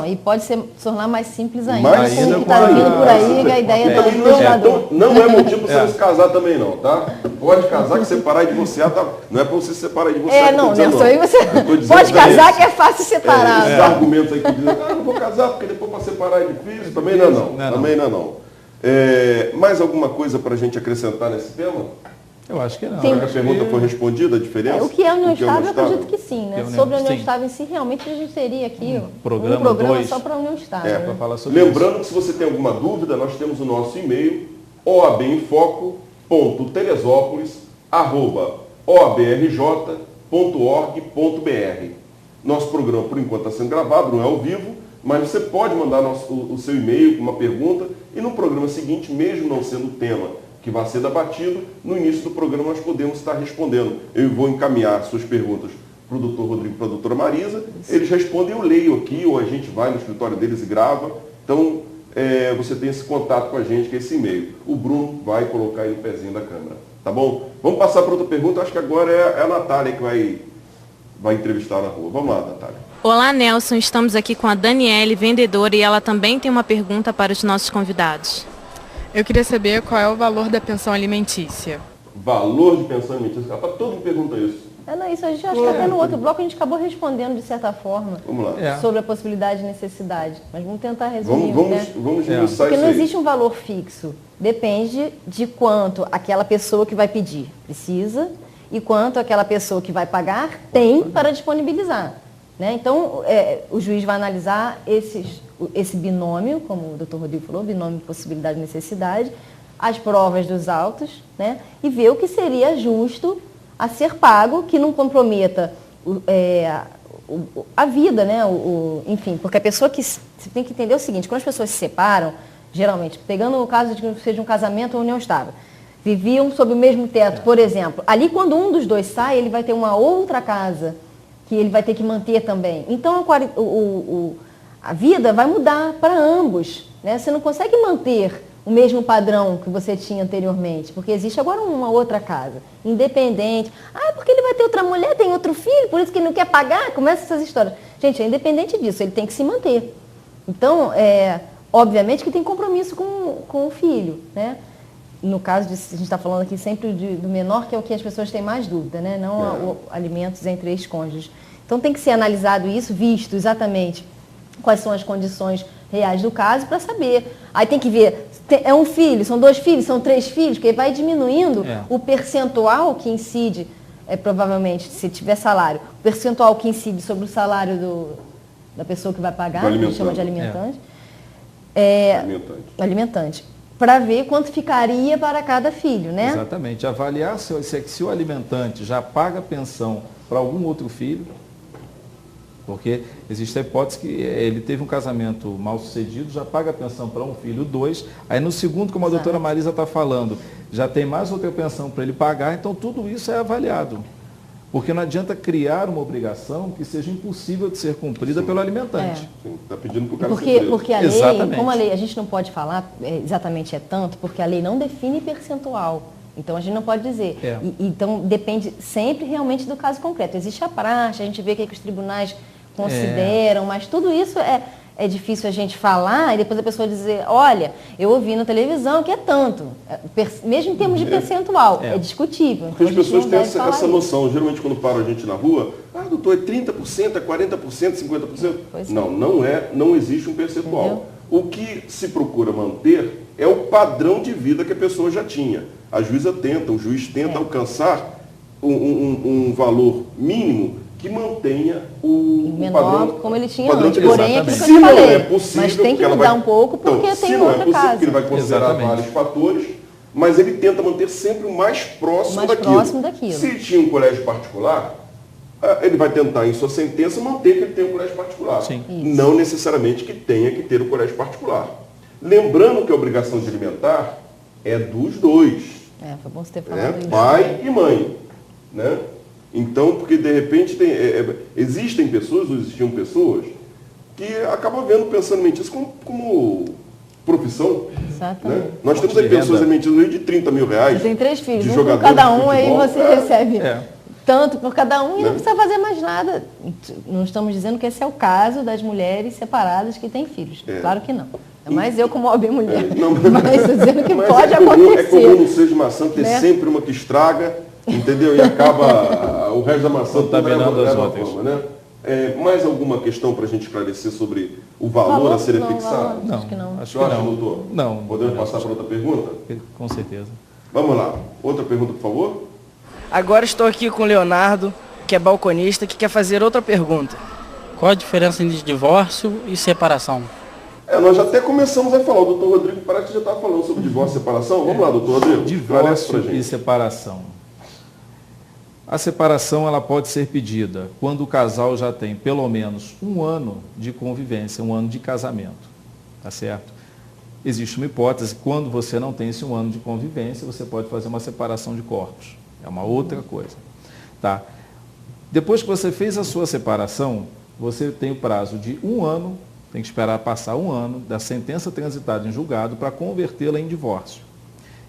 E pode se tornar mais simples ainda. Mais simples que está vindo por aí, que a ideia do legislador. Não é motivo para você não se casar também, não, tá? Pode casar, que separar e divorciar, tá? Não é para você separar e divorciar. Nelson, aí você pode casar, que é fácil separar. Esses argumentos aí que dizem, não vou casar, porque depois para separar é difícil. Também não. Mais alguma coisa para a gente acrescentar nesse tema? Eu acho que não. A pergunta foi respondida, a diferença? O que é união estável, eu acredito que sim, né? Sobre a união estável em si, realmente a gente teria aqui um programa só para a união estável. Para falar sobre lembrando isso. Que se você tem alguma dúvida, nós temos o nosso e-mail, oabemfoco.teresópolis@oabrj.org.br. Nosso programa, por enquanto, está sendo gravado, não é ao vivo, mas você pode mandar o seu e-mail com uma pergunta e no programa seguinte, mesmo não sendo o tema que vai ser debatido, no início do programa nós podemos estar respondendo. Eu vou encaminhar suas perguntas para o doutor Rodrigo e para a doutora Marisa, eles respondem, eu leio aqui, ou a gente vai no escritório deles e grava. Então, você tem esse contato com a gente, que é esse e-mail. O Bruno vai colocar aí no pezinho da câmera. Tá bom? Vamos passar para outra pergunta. Acho que agora é a Natália que vai entrevistar na rua. Vamos lá, Natália. Olá, Nelson. Estamos aqui com a Daniele, vendedora, e ela também tem uma pergunta para os nossos convidados. Eu queria saber qual é o valor da pensão alimentícia. Valor de pensão alimentícia? Todo mundo pergunta isso. Não, isso a gente acho que até no outro bloco a gente acabou respondendo de certa forma. Vamos lá. Sobre a possibilidade e necessidade. Mas vamos tentar resumir. Vamos isso Porque não aí. existe um valor fixo. Depende de quanto aquela pessoa que vai pedir precisa e quanto aquela pessoa que vai pagar tem para disponibilizar. Né? Então, o juiz vai analisar esse binômio, como o doutor Rodrigo falou, binômio de possibilidade e necessidade, as provas dos autos, né? E ver o que seria justo a ser pago, que não comprometa a vida, né? Enfim, porque a pessoa que... Você tem que entender o seguinte, quando as pessoas se separam, geralmente, pegando o caso de que seja um casamento ou união estável, viviam sob o mesmo teto, por exemplo, ali quando um dos dois sai, ele vai ter uma outra casa que ele vai ter que manter também. Então, a vida vai mudar para ambos, né? Você não consegue manter o mesmo padrão que você tinha anteriormente, porque existe agora uma outra casa, independente. Porque ele vai ter outra mulher, tem outro filho, por isso que ele não quer pagar, começa essas histórias. Gente, independente disso, ele tem que se manter. Então, obviamente que tem compromisso com o filho, né? No caso, a gente está falando aqui sempre do menor, que é o que as pessoas têm mais dúvida, né? Não alimentos entre ex-cônjuges. Então tem que ser analisado isso, visto exatamente quais são as condições reais do caso para saber. Aí tem que ver, é um filho, são 2 filhos, são 3 filhos, porque vai diminuindo o percentual que incide, provavelmente, se tiver salário, o percentual que incide sobre o salário da pessoa que vai pagar, que a gente chama de alimentante. Alimentante. Para ver quanto ficaria para cada filho, né? Exatamente. Avaliar se o alimentante já paga pensão para algum outro filho, porque existe a hipótese que ele teve um casamento mal sucedido, já paga pensão para um filho, 2, aí no segundo, como a doutora Marisa está falando, já tem mais outra pensão para ele pagar, então tudo isso é avaliado. Porque não adianta criar uma obrigação que seja impossível de ser cumprida pelo alimentante. Está pedindo para o cara porque a lei, exatamente. Como a lei, a gente não pode falar exatamente tanto, porque a lei não define percentual. Então a gente não pode dizer. Então depende sempre realmente do caso concreto. Existe a praxe, a gente vê o que os tribunais consideram, mas tudo isso é difícil a gente falar e depois a pessoa dizer, olha, eu ouvi na televisão que é tanto. Mesmo em termos de percentual, é discutível. Porque as pessoas têm essa noção, geralmente quando param a gente na rua, doutor, é 30%, é 40%, 50%. Não existe um percentual. Entendeu? O que se procura manter é o padrão de vida que a pessoa já tinha. O juiz tenta alcançar um valor mínimo que mantenha o menor, padrão, como ele tinha antes. Porém, é aquilo que eu falei. É possível, mas tem que mudar um pouco, porque tem outra casa. Porque ele vai considerar vários fatores, mas ele tenta manter sempre o mais próximo daquilo. Se tinha um colégio particular, ele vai tentar, em sua sentença, manter que ele tem um colégio particular. Não necessariamente que tenha que ter o colégio particular. Lembrando que a obrigação de alimentar é dos dois. Foi bom você ter falado isso. Pai e mãe. Né? Então, porque de repente existiam pessoas que acabam pensando alimentício como profissão. Exatamente. Né? Nós temos aí pessoas alimentícias de 30 mil reais. Tem 3 filhos, um por cada um, aí você recebe tanto por cada um e não precisa fazer mais nada. Não estamos dizendo que esse é o caso das mulheres separadas que têm filhos. Claro que não. Mas eu como homem mulher. Mas estou dizendo que pode acontecer. É comum no seio de maçã ter sempre uma que estraga. Entendeu? E acaba o resto da maçã contaminando as outras. Né? Mais alguma questão para a gente esclarecer sobre o valor a ser fixado? Não, acho que não. Acho que não. Doutor? Não. Podemos passar para outra pergunta? Com certeza. Vamos lá. Outra pergunta, por favor? Agora estou aqui com o Leonardo, que é balconista, que quer fazer outra pergunta. Qual a diferença entre divórcio e separação? Nós já até começamos a falar. O doutor Rodrigo parece que já estava falando sobre divórcio e separação. Vamos lá, doutor Rodrigo. Divórcio e separação. A separação ela pode ser pedida quando o casal já tem pelo menos 1 ano de convivência, 1 ano de casamento. Tá certo? Existe uma hipótese, quando você não tem esse 1 ano de convivência, você pode fazer uma separação de corpos. É uma outra coisa. Tá? Depois que você fez a sua separação, você tem o prazo de 1 ano, tem que esperar passar 1 ano da sentença transitada em julgado para convertê-la em divórcio.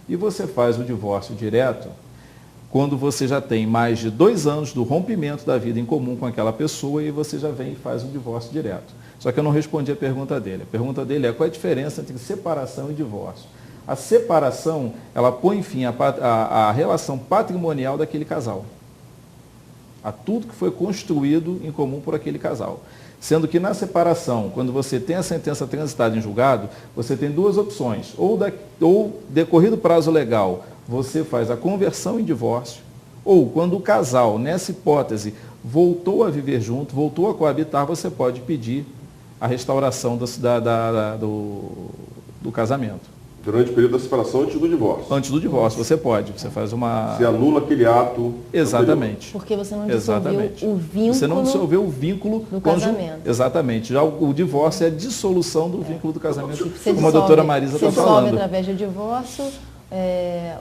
E você faz o divórcio direto quando você já tem mais de 2 anos do rompimento da vida em comum com aquela pessoa e você já vem e faz um divórcio direto. Só que eu não respondi a pergunta dele. A pergunta dele é qual é a diferença entre separação e divórcio. A separação, ela põe fim à relação patrimonial daquele casal. A tudo que foi construído em comum por aquele casal. Sendo que na separação, quando você tem a sentença transitada em julgado, você tem 2 opções. Ou decorrido o prazo legal, você faz a conversão em divórcio, ou quando o casal, nessa hipótese, voltou a viver junto, voltou a coabitar, você pode pedir a restauração do casamento. Durante o período da separação, antes do divórcio. Antes do divórcio, você pode. Você faz uma... Você anula aquele ato. Exatamente. Porque você não dissolveu o vínculo. Você não dissolveu o vínculo do casamento. Exatamente. Já o divórcio é a dissolução do vínculo do casamento, como a doutora Marisa está falando. Você dissolve através do divórcio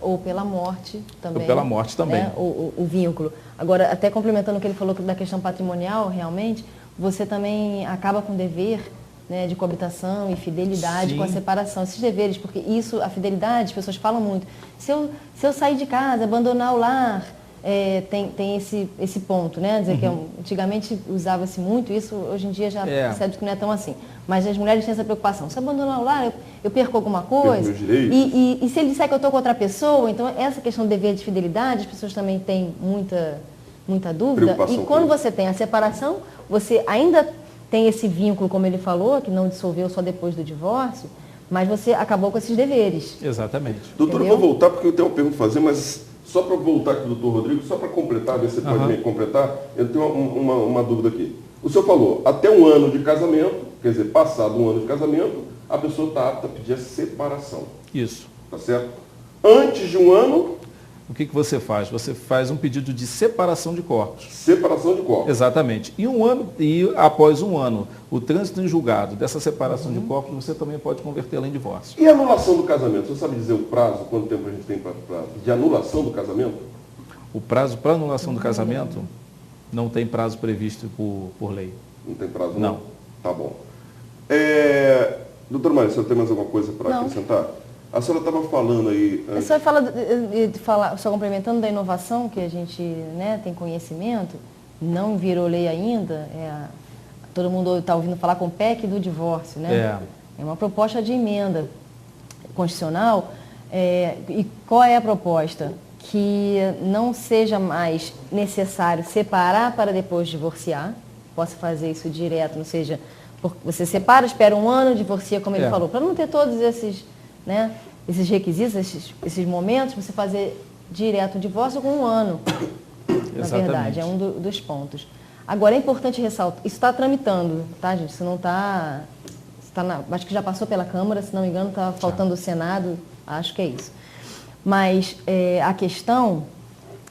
ou pela morte também. Ou pela morte também. Né? O vínculo. Agora, até complementando o que ele falou da questão patrimonial, realmente, você também acaba com o dever, né, de coabitação e fidelidade. Sim. Com a separação, esses deveres, porque isso, a fidelidade, as pessoas falam muito. Se eu sair de casa, abandonar o lar, tem esse ponto, né? Dizer que antigamente usava-se muito isso, hoje em dia já percebe que não é tão assim. Mas as mulheres têm essa preocupação. Se abandonar o lar, eu perco alguma coisa. E se ele disser que eu estou com outra pessoa, então essa questão do dever de fidelidade, as pessoas também têm muita dúvida. E quando você tem a separação, você ainda tem esse vínculo, como ele falou, que não dissolveu só depois do divórcio, mas você acabou com esses deveres. Exatamente. Doutor, eu vou voltar porque eu tenho uma pergunta a fazer, mas só para voltar aqui, doutor Rodrigo, só para completar, ver se você pode me completar, eu tenho uma dúvida aqui. O senhor falou, até 1 ano de casamento, quer dizer, passado 1 ano de casamento, a pessoa está apta a pedir a separação. Isso. Tá certo? Antes de 1 ano... O que você faz? Você faz um pedido de separação de corpos. Separação de corpos. Exatamente. E após 1 ano, o trânsito em julgado dessa separação de corpos, você também pode convertê-la em divórcio. E a anulação do casamento? Você sabe dizer o prazo, quanto tempo a gente tem de anulação do casamento? O prazo para anulação do casamento não tem prazo previsto por lei. Não tem prazo? Não. Tá bom. Doutora Maria, você tem mais alguma coisa para acrescentar? A senhora estava falando aí... A senhora só complementando da inovação, que a gente, né, tem conhecimento, não virou lei ainda, todo mundo está ouvindo falar com o PEC do divórcio, né? É uma proposta de emenda constitucional. E qual é a proposta? Que não seja mais necessário separar para depois divorciar, possa fazer isso direto, não seja... Você separa, espera 1 ano, divorcia, como ele falou, para não ter todos esses... Né, esses requisitos, esses momentos, você fazer direto o divórcio com 1 ano. Na verdade, é um dos pontos. Agora, é importante ressaltar, isso está tramitando, tá, gente? Isso não está... acho que já passou pela Câmara, se não me engano, está faltando o Senado, acho que é isso. Mas a questão,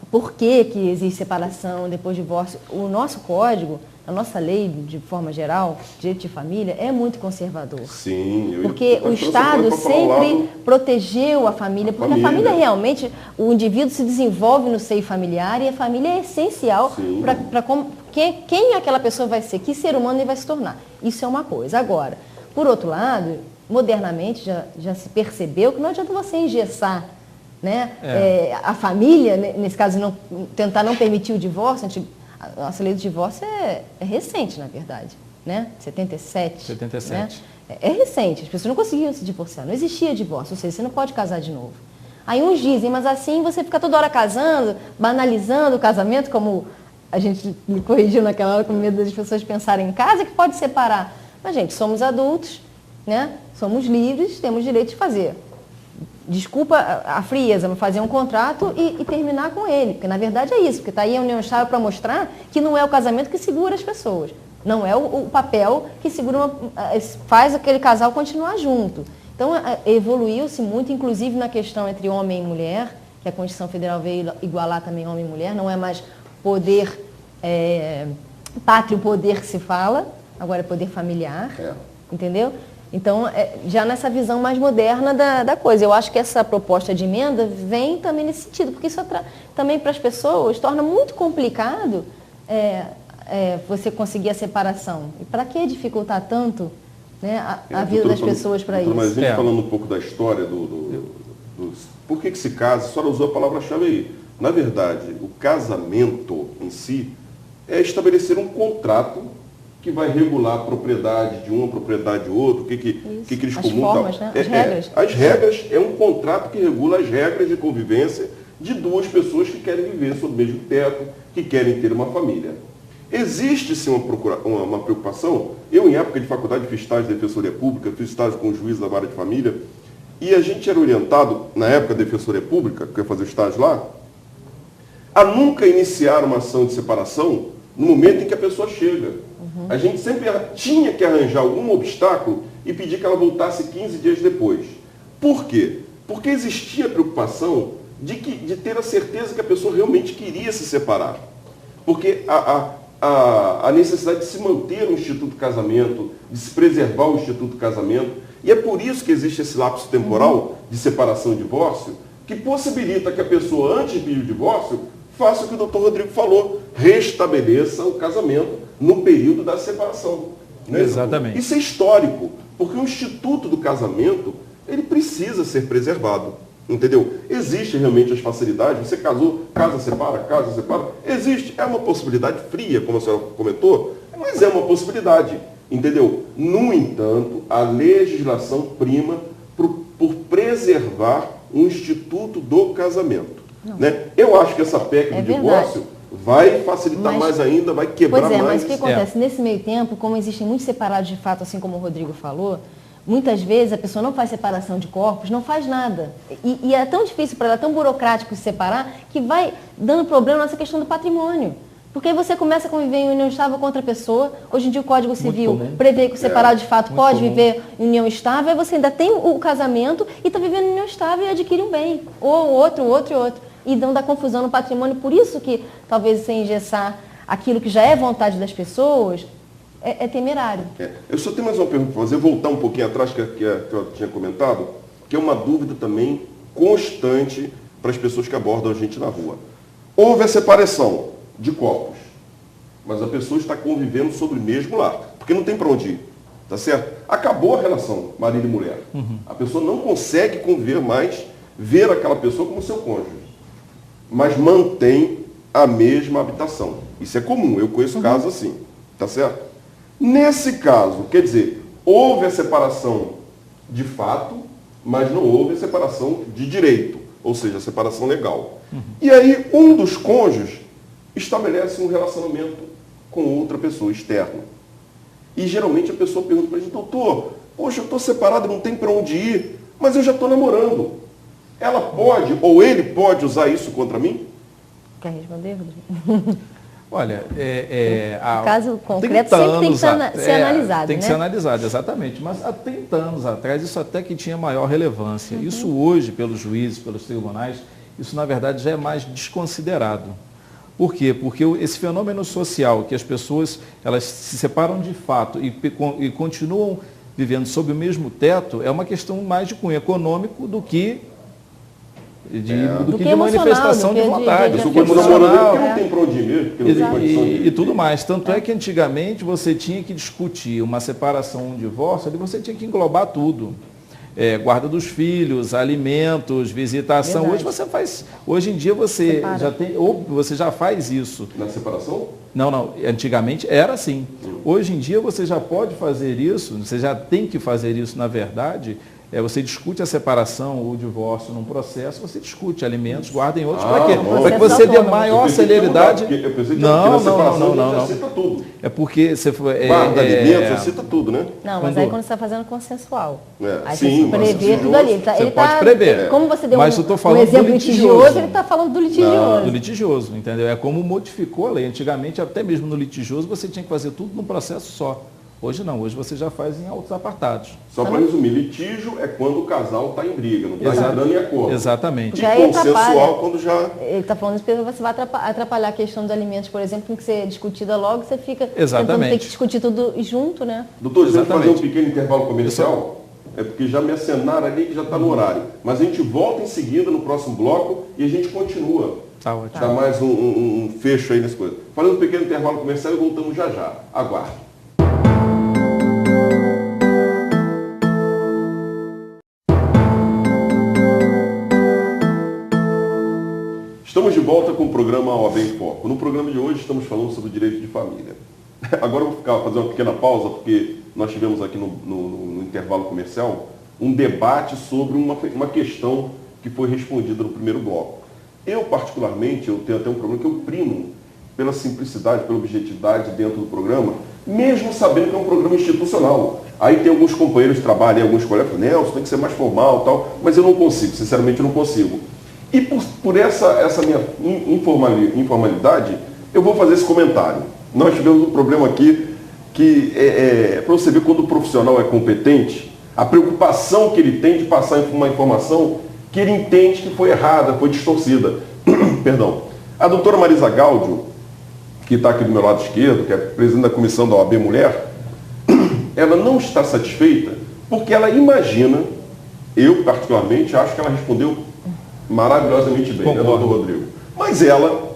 por que existe separação depois do divórcio? O nosso código, a nossa lei, de forma geral, direito de família, é muito conservador. Sim. Porque o Estado sempre protegeu a família, porque a família realmente, o indivíduo se desenvolve no seio familiar e a família é essencial para quem aquela pessoa vai ser, que ser humano ele vai se tornar. Isso é uma coisa. Agora, por outro lado, modernamente já se percebeu que não adianta você engessar, né, a família, nesse caso, tentar não permitir o divórcio. A nossa lei do divórcio é recente, na verdade, né? 77. Né? É recente, as pessoas não conseguiam se divorciar, não existia divórcio, ou seja, você não pode casar de novo. Aí uns dizem, mas assim você fica toda hora casando, banalizando o casamento, como a gente me corrigiu naquela hora com medo das pessoas pensarem em casa, que pode separar. Mas, gente, somos adultos, né? Somos livres, temos direito de fazer. Desculpa a frieza, mas fazer um contrato e terminar com ele. Porque, na verdade, é isso. Porque está aí a união estável para mostrar que não é o casamento que segura as pessoas. Não é o papel que segura faz aquele casal continuar junto. Então, evoluiu-se muito, inclusive na questão entre homem e mulher, que a Constituição Federal veio igualar também homem e mulher. Não é mais poder, pátrio poder que se fala, agora é poder familiar. Entendeu? Então, já nessa visão mais moderna da coisa. Eu acho que essa proposta de emenda vem também nesse sentido, porque isso também para as pessoas torna muito complicado você conseguir a separação? E para que dificultar tanto, né, a vida das pessoas para isso? Mas a gente falando um pouco da história por que se casa, a senhora usou a palavra-chave aí. Na verdade, o casamento em si é estabelecer um contrato que vai regular a propriedade de um, a propriedade de outro, o que eles comunicam. As formas, né? As regras. As regras é um contrato que regula as regras de convivência de duas pessoas que querem viver sob o mesmo teto, que querem ter uma família. Existe sim uma preocupação. Eu, em época de faculdade, fiz estágio de defensoria pública, fiz estágio com o juiz da vara de família, e a gente era orientado, na época da defensoria pública, que eu ia fazer estágio lá, a nunca iniciar uma ação de separação no momento em que a pessoa chega. A gente sempre tinha que arranjar algum obstáculo e pedir que ela voltasse 15 dias depois. Por quê? Porque existia a preocupação de ter a certeza que a pessoa realmente queria se separar. Porque a necessidade de se manter o Instituto Casamento, de se preservar o Instituto Casamento, e é por isso que existe esse lapso temporal de separação e divórcio, que possibilita que a pessoa, antes de pedir o divórcio, faça o que o doutor Rodrigo falou, restabeleça o casamento no período da separação. Né? Exatamente. Isso é histórico, porque o Instituto do Casamento, ele precisa ser preservado. Entendeu? Existe realmente as facilidades, você casou, casa, separa, existe, é uma possibilidade fria, como a senhora comentou, mas é uma possibilidade, entendeu? No entanto, a legislação prima por preservar o Instituto do Casamento. Né? Eu acho que essa PEC do divórcio vai facilitar mais ainda, vai quebrar mais. Mas o que acontece? Nesse meio tempo, como existem muitos separados de fato, assim como o Rodrigo falou, muitas vezes a pessoa não faz separação de corpos, não faz nada. E é tão difícil para ela, é tão burocrático se separar, que vai dando problema nessa questão do patrimônio. Porque aí você começa a conviver em união estável com outra pessoa. Hoje em dia o Código Civil prevê que o separado de fato pode viver em união estável, aí você ainda tem o casamento e está vivendo em união estável e adquire um bem. Ou outro. E não dá confusão no patrimônio. Por isso que talvez você engessar aquilo que já é vontade das pessoas é temerário. Eu só tenho mais uma pergunta para fazer, voltar um pouquinho atrás, que eu tinha comentado, que é uma dúvida também constante para as pessoas que abordam a gente na rua. Houve a separação de corpos, mas a pessoa está convivendo sobre o mesmo lar, porque não tem para onde ir, tá certo? Acabou a relação marido e mulher. A pessoa não consegue conviver mais, ver aquela pessoa como seu cônjuge, mas mantém a mesma habitação. Isso é comum, eu conheço casos assim, tá certo? Nesse caso, quer dizer, houve a separação de fato, mas não houve a separação de direito, ou seja, a separação legal. E aí, um dos cônjuges estabelece um relacionamento com outra pessoa externa. E geralmente a pessoa pergunta para a gente, doutor, poxa, eu estou separado, não tem para onde ir, mas eu já estou namorando. Ela pode, ou ele pode usar isso contra mim? Quer responder, Rodrigo? Olha, o caso concreto sempre tem que ser analisado. Tem que ser analisado, exatamente. Mas há 30 anos atrás, isso até que tinha maior relevância. Isso hoje, pelos juízes, pelos tribunais, isso na verdade já é mais desconsiderado. Por quê? Porque esse fenômeno social, que as pessoas elas se separam de fato e continuam vivendo sob o mesmo teto, é uma questão mais de cunho econômico do que de manifestação de vontade. Isso como namorado, porque não tem para onde ir mesmo, porque não tem condição de e tudo mais. Tanto é que antigamente você tinha que discutir uma separação, um divórcio, ali você tinha que englobar tudo. Guarda dos filhos, alimentos, visitação. Hoje em dia você já faz isso. Na separação? Não. Antigamente era assim. Hoje em dia você já pode fazer isso, você já tem que fazer isso, na verdade. Você discute a separação, o divórcio num processo, você discute alimentos, guarda em outros, para quê? Para que você dê maior celeridade. Eu pensei que na separação já cita tudo. É porque você foi. Guarda alimentos, já cita tudo, né? Não, mas aí quando você está fazendo consensual. Aí sim, você prevê tudo ali. Você pode prever. Como você deu um exemplo litigioso, ele está falando do litigioso. Do litigioso, entendeu? É como modificou a lei. Antigamente, até mesmo no litigioso, você tinha que fazer tudo num processo só. Hoje não, hoje você já faz em outros apartados. Só para resumir, litígio é quando o casal está em briga, não está entrando em acordo. Exatamente. E consensual quando já... Ele está falando isso porque você vai atrapalhar a questão dos alimentos, por exemplo, tem que ser discutida logo, você fica tentando ter que discutir tudo junto, né? Doutor, deixa eu fazer um pequeno intervalo comercial. É porque já me acenaram ali que já está no horário. Mas a gente volta em seguida no próximo bloco e a gente continua Tá ótimo. Dá mais um fecho aí nessa coisa. Fazendo um pequeno intervalo comercial e voltamos já já. Aguarde. Estamos de volta com o programa OAB em Foco. No programa de hoje estamos falando sobre o direito de família. Agora eu vou fazer uma pequena pausa, porque nós tivemos aqui no intervalo comercial um debate sobre uma questão que foi respondida no primeiro bloco. Eu, particularmente, eu tenho até um problema que eu primo pela simplicidade, pela objetividade dentro do programa, mesmo sabendo que é um programa institucional. Aí tem alguns companheiros de trabalho, alguns colegas, Nelson, tem que ser mais formal e tal, mas eu não consigo, sinceramente eu não consigo. E por essa minha informalidade, eu vou fazer esse comentário. Nós tivemos um problema aqui que para você ver quando o profissional é competente, a preocupação que ele tem de passar uma informação que ele entende que foi errada, foi distorcida. Perdão. A doutora Marisa Gáudio, que está aqui do meu lado esquerdo, que é presidente da comissão da OAB Mulher, ela não está satisfeita porque ela imagina, eu particularmente acho que ela respondeu maravilhosamente bem, né, doutor Rodrigo? Mas ela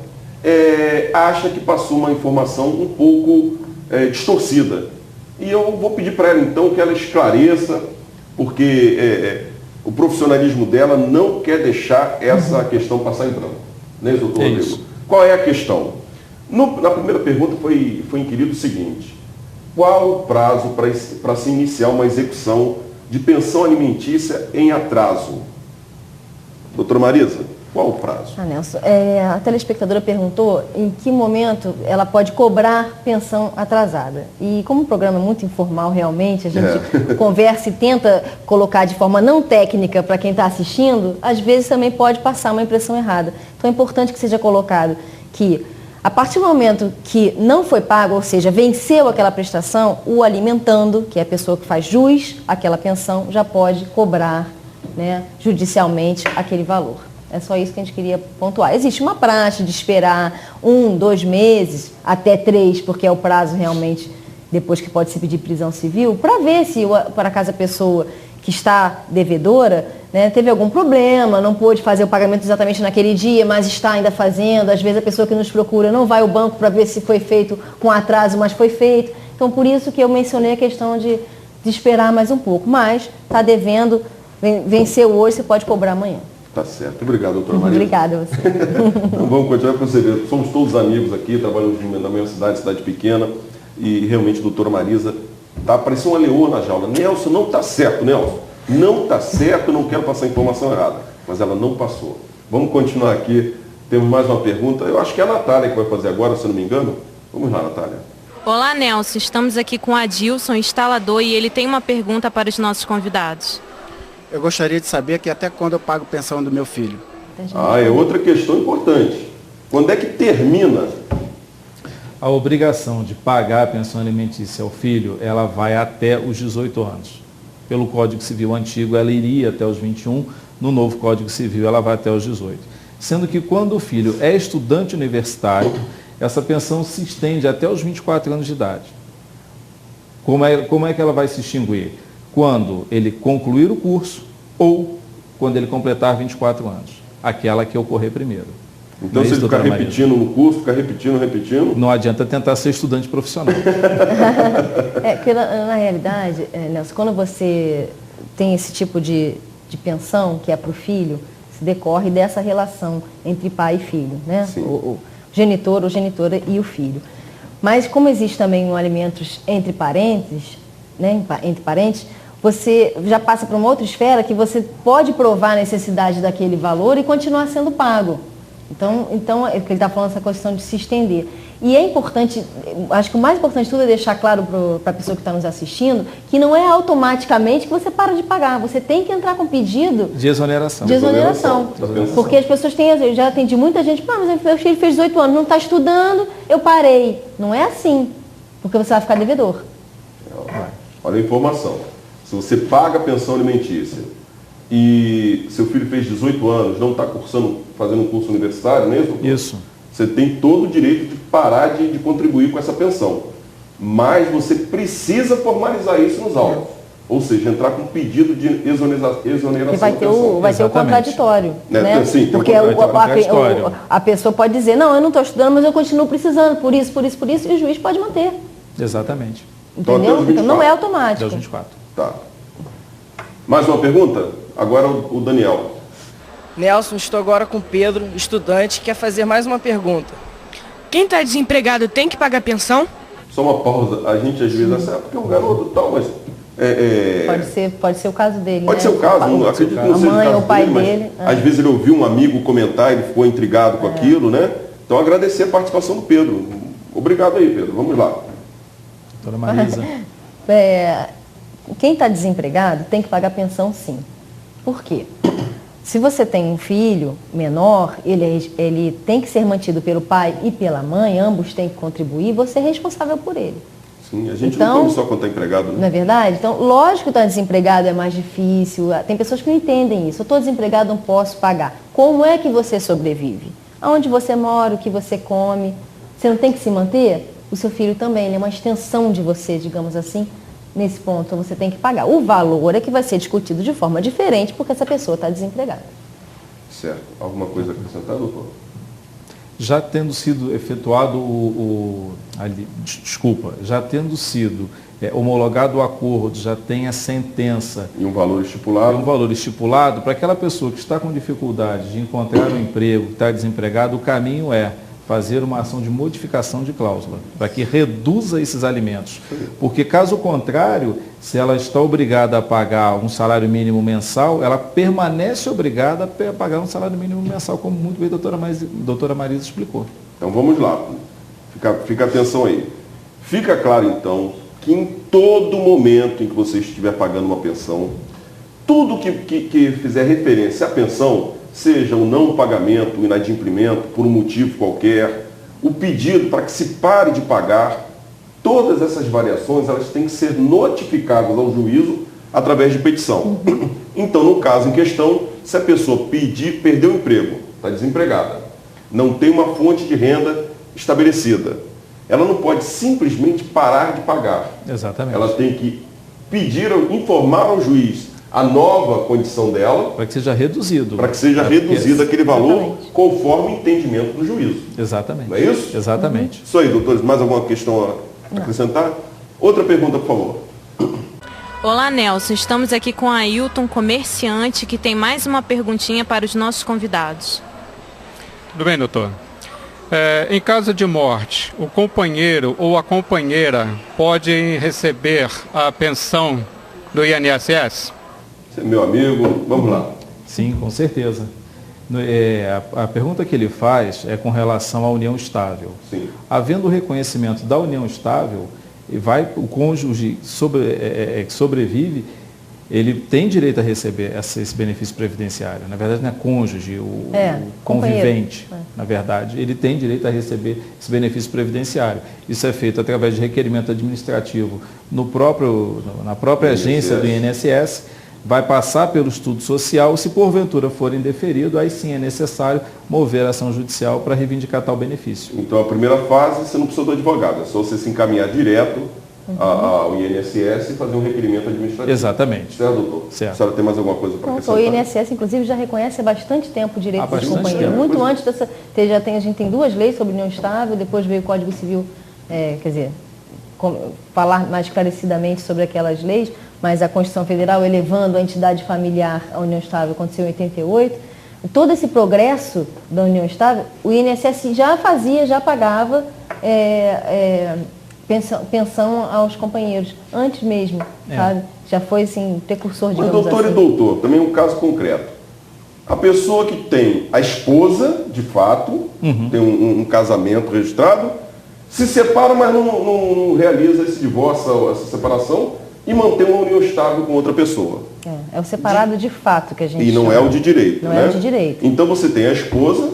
acha que passou uma informação um pouco distorcida. E eu vou pedir para ela então que ela esclareça, porque o profissionalismo dela não quer deixar essa questão passar em branco. Né, doutor Rodrigo? Isso. Qual é a questão? Na primeira pergunta foi inquirido o seguinte: qual o prazo para se iniciar uma execução de pensão alimentícia em atraso? Doutora Marisa, qual o prazo? Nelson, a telespectadora perguntou em que momento ela pode cobrar pensão atrasada. E como o programa é muito informal realmente, a gente conversa e tenta colocar de forma não técnica para quem está assistindo, às vezes também pode passar uma impressão errada. Então é importante que seja colocado que a partir do momento que não foi pago, ou seja, venceu aquela prestação, o alimentando, que é a pessoa que faz jus àquela pensão, já pode cobrar, né, judicialmente aquele valor. É só isso que a gente queria pontuar. Existe uma praxe de esperar 1, 2 meses, até 3, porque é o prazo realmente depois que pode se pedir prisão civil, para ver se, por acaso, a pessoa que está devedora, né, teve algum problema, não pôde fazer o pagamento exatamente naquele dia, mas está ainda fazendo. Às vezes a pessoa que nos procura não vai ao banco para ver se foi feito com atraso, mas foi feito. Então, por isso que eu mencionei a questão de esperar mais um pouco. Mas está devendo, venceu hoje, você pode cobrar amanhã. Tá certo. Obrigado, doutora Maria. Obrigada a você. Então, vamos continuar para você ver. Somos todos amigos aqui, trabalhamos na mesma cidade pequena, e realmente a doutora Marisa está parecendo uma leoa na jaula. Nelson, não está certo, Nelson. Não está certo, não quero passar a informação errada. Mas ela não passou. Vamos continuar aqui. Temos mais uma pergunta. Eu acho que é a Natália que vai fazer agora, se eu não me engano. Vamos lá, Natália. Olá, Nelson. Estamos aqui com o Adilson, instalador, e ele tem uma pergunta para os nossos convidados. Eu gostaria de saber que até quando eu pago pensão do meu filho. É outra questão importante. Quando é que termina? A obrigação de pagar a pensão alimentícia ao filho, ela vai até os 18 anos. Pelo Código Civil antigo, ela iria até os 21, no novo Código Civil, ela vai até os 18. Sendo que quando o filho é estudante universitário, essa pensão se estende até os 24 anos de idade. Como é que ela vai se extinguir? Quando ele concluir o curso ou quando ele completar 24 anos. Aquela que ocorrer primeiro. Então, se ele ficar repetindo no curso, ficar repetindo... Não adianta tentar ser estudante profissional. Porque na realidade, Nelson, quando você tem esse tipo de pensão, que é para o filho, se decorre dessa relação entre pai e filho, né? O genitor ou genitora e o filho. Mas como existe também um alimentos entre parentes, né? Entre parentes, você já passa para uma outra esfera que você pode provar a necessidade daquele valor e continuar sendo pago. Então é o que ele está falando, essa questão de se estender. E é importante, acho que o mais importante de tudo é deixar claro para a pessoa que está nos assistindo, que não é automaticamente que você para de pagar. Você tem que entrar com pedido de exoneração. Porque as pessoas têm, eu já atendi muita gente, mas meu filho fez 18 anos, não está estudando, eu parei. Não é assim, porque você vai ficar devedor. Olha a informação. Se você paga a pensão alimentícia e seu filho fez 18 anos, não está fazendo um curso universitário mesmo? Isso. Você tem todo o direito de parar de contribuir com essa pensão. Mas você precisa formalizar isso nos autos. Ou seja, entrar com pedido de exoneração e vai ter o contraditório, né? Sim, porque a pessoa pode dizer, não, eu não estou estudando, mas eu continuo precisando, por isso, e o juiz pode manter. Exatamente. Entendeu? Então não é automático. 24. Tá. Mais uma pergunta? Agora o Daniel. Nelson, estou agora com Pedro, estudante, que quer fazer mais uma pergunta. Quem está desempregado tem que pagar pensão? Só uma pausa. A gente às vezes acha, porque é um garoto e tal, mas... Pode ser o caso dele. Pode né? ser o caso, não acredito que não seja o caso ou o pai dele. dele. Às vezes ele ouviu um amigo comentar, ele ficou intrigado com aquilo, né? Então agradecer a participação do Pedro. Obrigado aí, Pedro. Vamos lá. Doutora Marisa. Quem está desempregado tem que pagar pensão, sim. Por quê? Se você tem um filho menor, ele tem que ser mantido pelo pai e pela mãe, ambos têm que contribuir, você é responsável por ele. Sim, a gente não come só quando está empregado, né? Não é verdade? Então, lógico que estar desempregado é mais difícil, tem pessoas que não entendem isso. Eu estou desempregado, não posso pagar. Como é que você sobrevive? Aonde você mora, o que você come? Você não tem que se manter? O seu filho também, ele é uma extensão de você, digamos assim. Nesse ponto, você tem que pagar. O valor é que vai ser discutido de forma diferente, porque essa pessoa está desempregada. Certo. Alguma coisa a acrescentar, doutor? Já tendo sido efetuado já tendo sido homologado o acordo, já tem a sentença. E um valor estipulado. Para aquela pessoa que está com dificuldade de encontrar um emprego, que está desempregado, o caminho é fazer uma ação de modificação de cláusula, para que reduza esses alimentos. Porque, caso contrário, se ela está obrigada a pagar um salário mínimo mensal, ela permanece obrigada a pagar um salário mínimo mensal, como muito bem a doutora Marisa explicou. Então, vamos lá. Fica atenção aí. Fica claro, então, que em todo momento em que você estiver pagando uma pensão, tudo que fizer referência à pensão, seja o não pagamento, o inadimplimento, por um motivo qualquer, o pedido para que se pare de pagar, todas essas variações elas têm que ser notificadas ao juízo através de petição. Então, no caso em questão, se a pessoa perdeu o emprego, está desempregada, não tem uma fonte de renda estabelecida, ela não pode simplesmente parar de pagar. Exatamente. Ela tem que informar ao juiz a nova condição dela. Para que seja reduzido. Para que seja reduzido aquele valor conforme o entendimento do juízo. Exatamente. Não é isso? Exatamente. Isso aí, doutores. Mais alguma questão a acrescentar? Outra pergunta, por favor. Olá, Nelson. Estamos aqui com a Ailton, comerciante, que tem mais uma perguntinha para os nossos convidados. Tudo bem, doutor? Em caso de morte, o companheiro ou a companheira podem receber a pensão do INSS? Meu amigo, vamos lá. Sim, com certeza. A pergunta que ele faz é com relação à união estável. Sim. Havendo o reconhecimento da união estável, o cônjuge que sobrevive, ele tem direito a receber esse benefício previdenciário. Na verdade, não é cônjuge, o convivente. Na verdade, ele tem direito a receber esse benefício previdenciário. Isso é feito através de requerimento administrativo na própria agência do INSS, vai passar pelo estudo social. Se porventura for indeferido, aí sim é necessário mover a ação judicial para reivindicar tal benefício. Então, a primeira fase, você não precisa do advogado, é só você se encaminhar direto ao INSS e fazer um requerimento administrativo. Exatamente. Certo, doutor? Certo. A senhora tem mais alguma coisa para acrescentar? O INSS, inclusive, já reconhece há bastante tempo o direito dos companheiros. Muito antes dessa... a gente tem 2 leis sobre união estável, depois veio o Código Civil, falar mais esclarecidamente sobre aquelas leis, mas a Constituição Federal elevando a entidade familiar à união estável aconteceu em 88. Todo esse progresso da união estável, o INSS já pagava pensão aos companheiros, antes mesmo, sabe? Já foi, assim, precursor, digamos assim. Mas, doutor, também um caso concreto. A pessoa que tem a esposa, de fato, tem um casamento registrado, se separa, mas não realiza esse divórcio, essa separação, e mantém uma união estável com outra pessoa. É o separado de fato que a gente chama. E não é o de direito, Não é o de direito. Então você tem a esposa,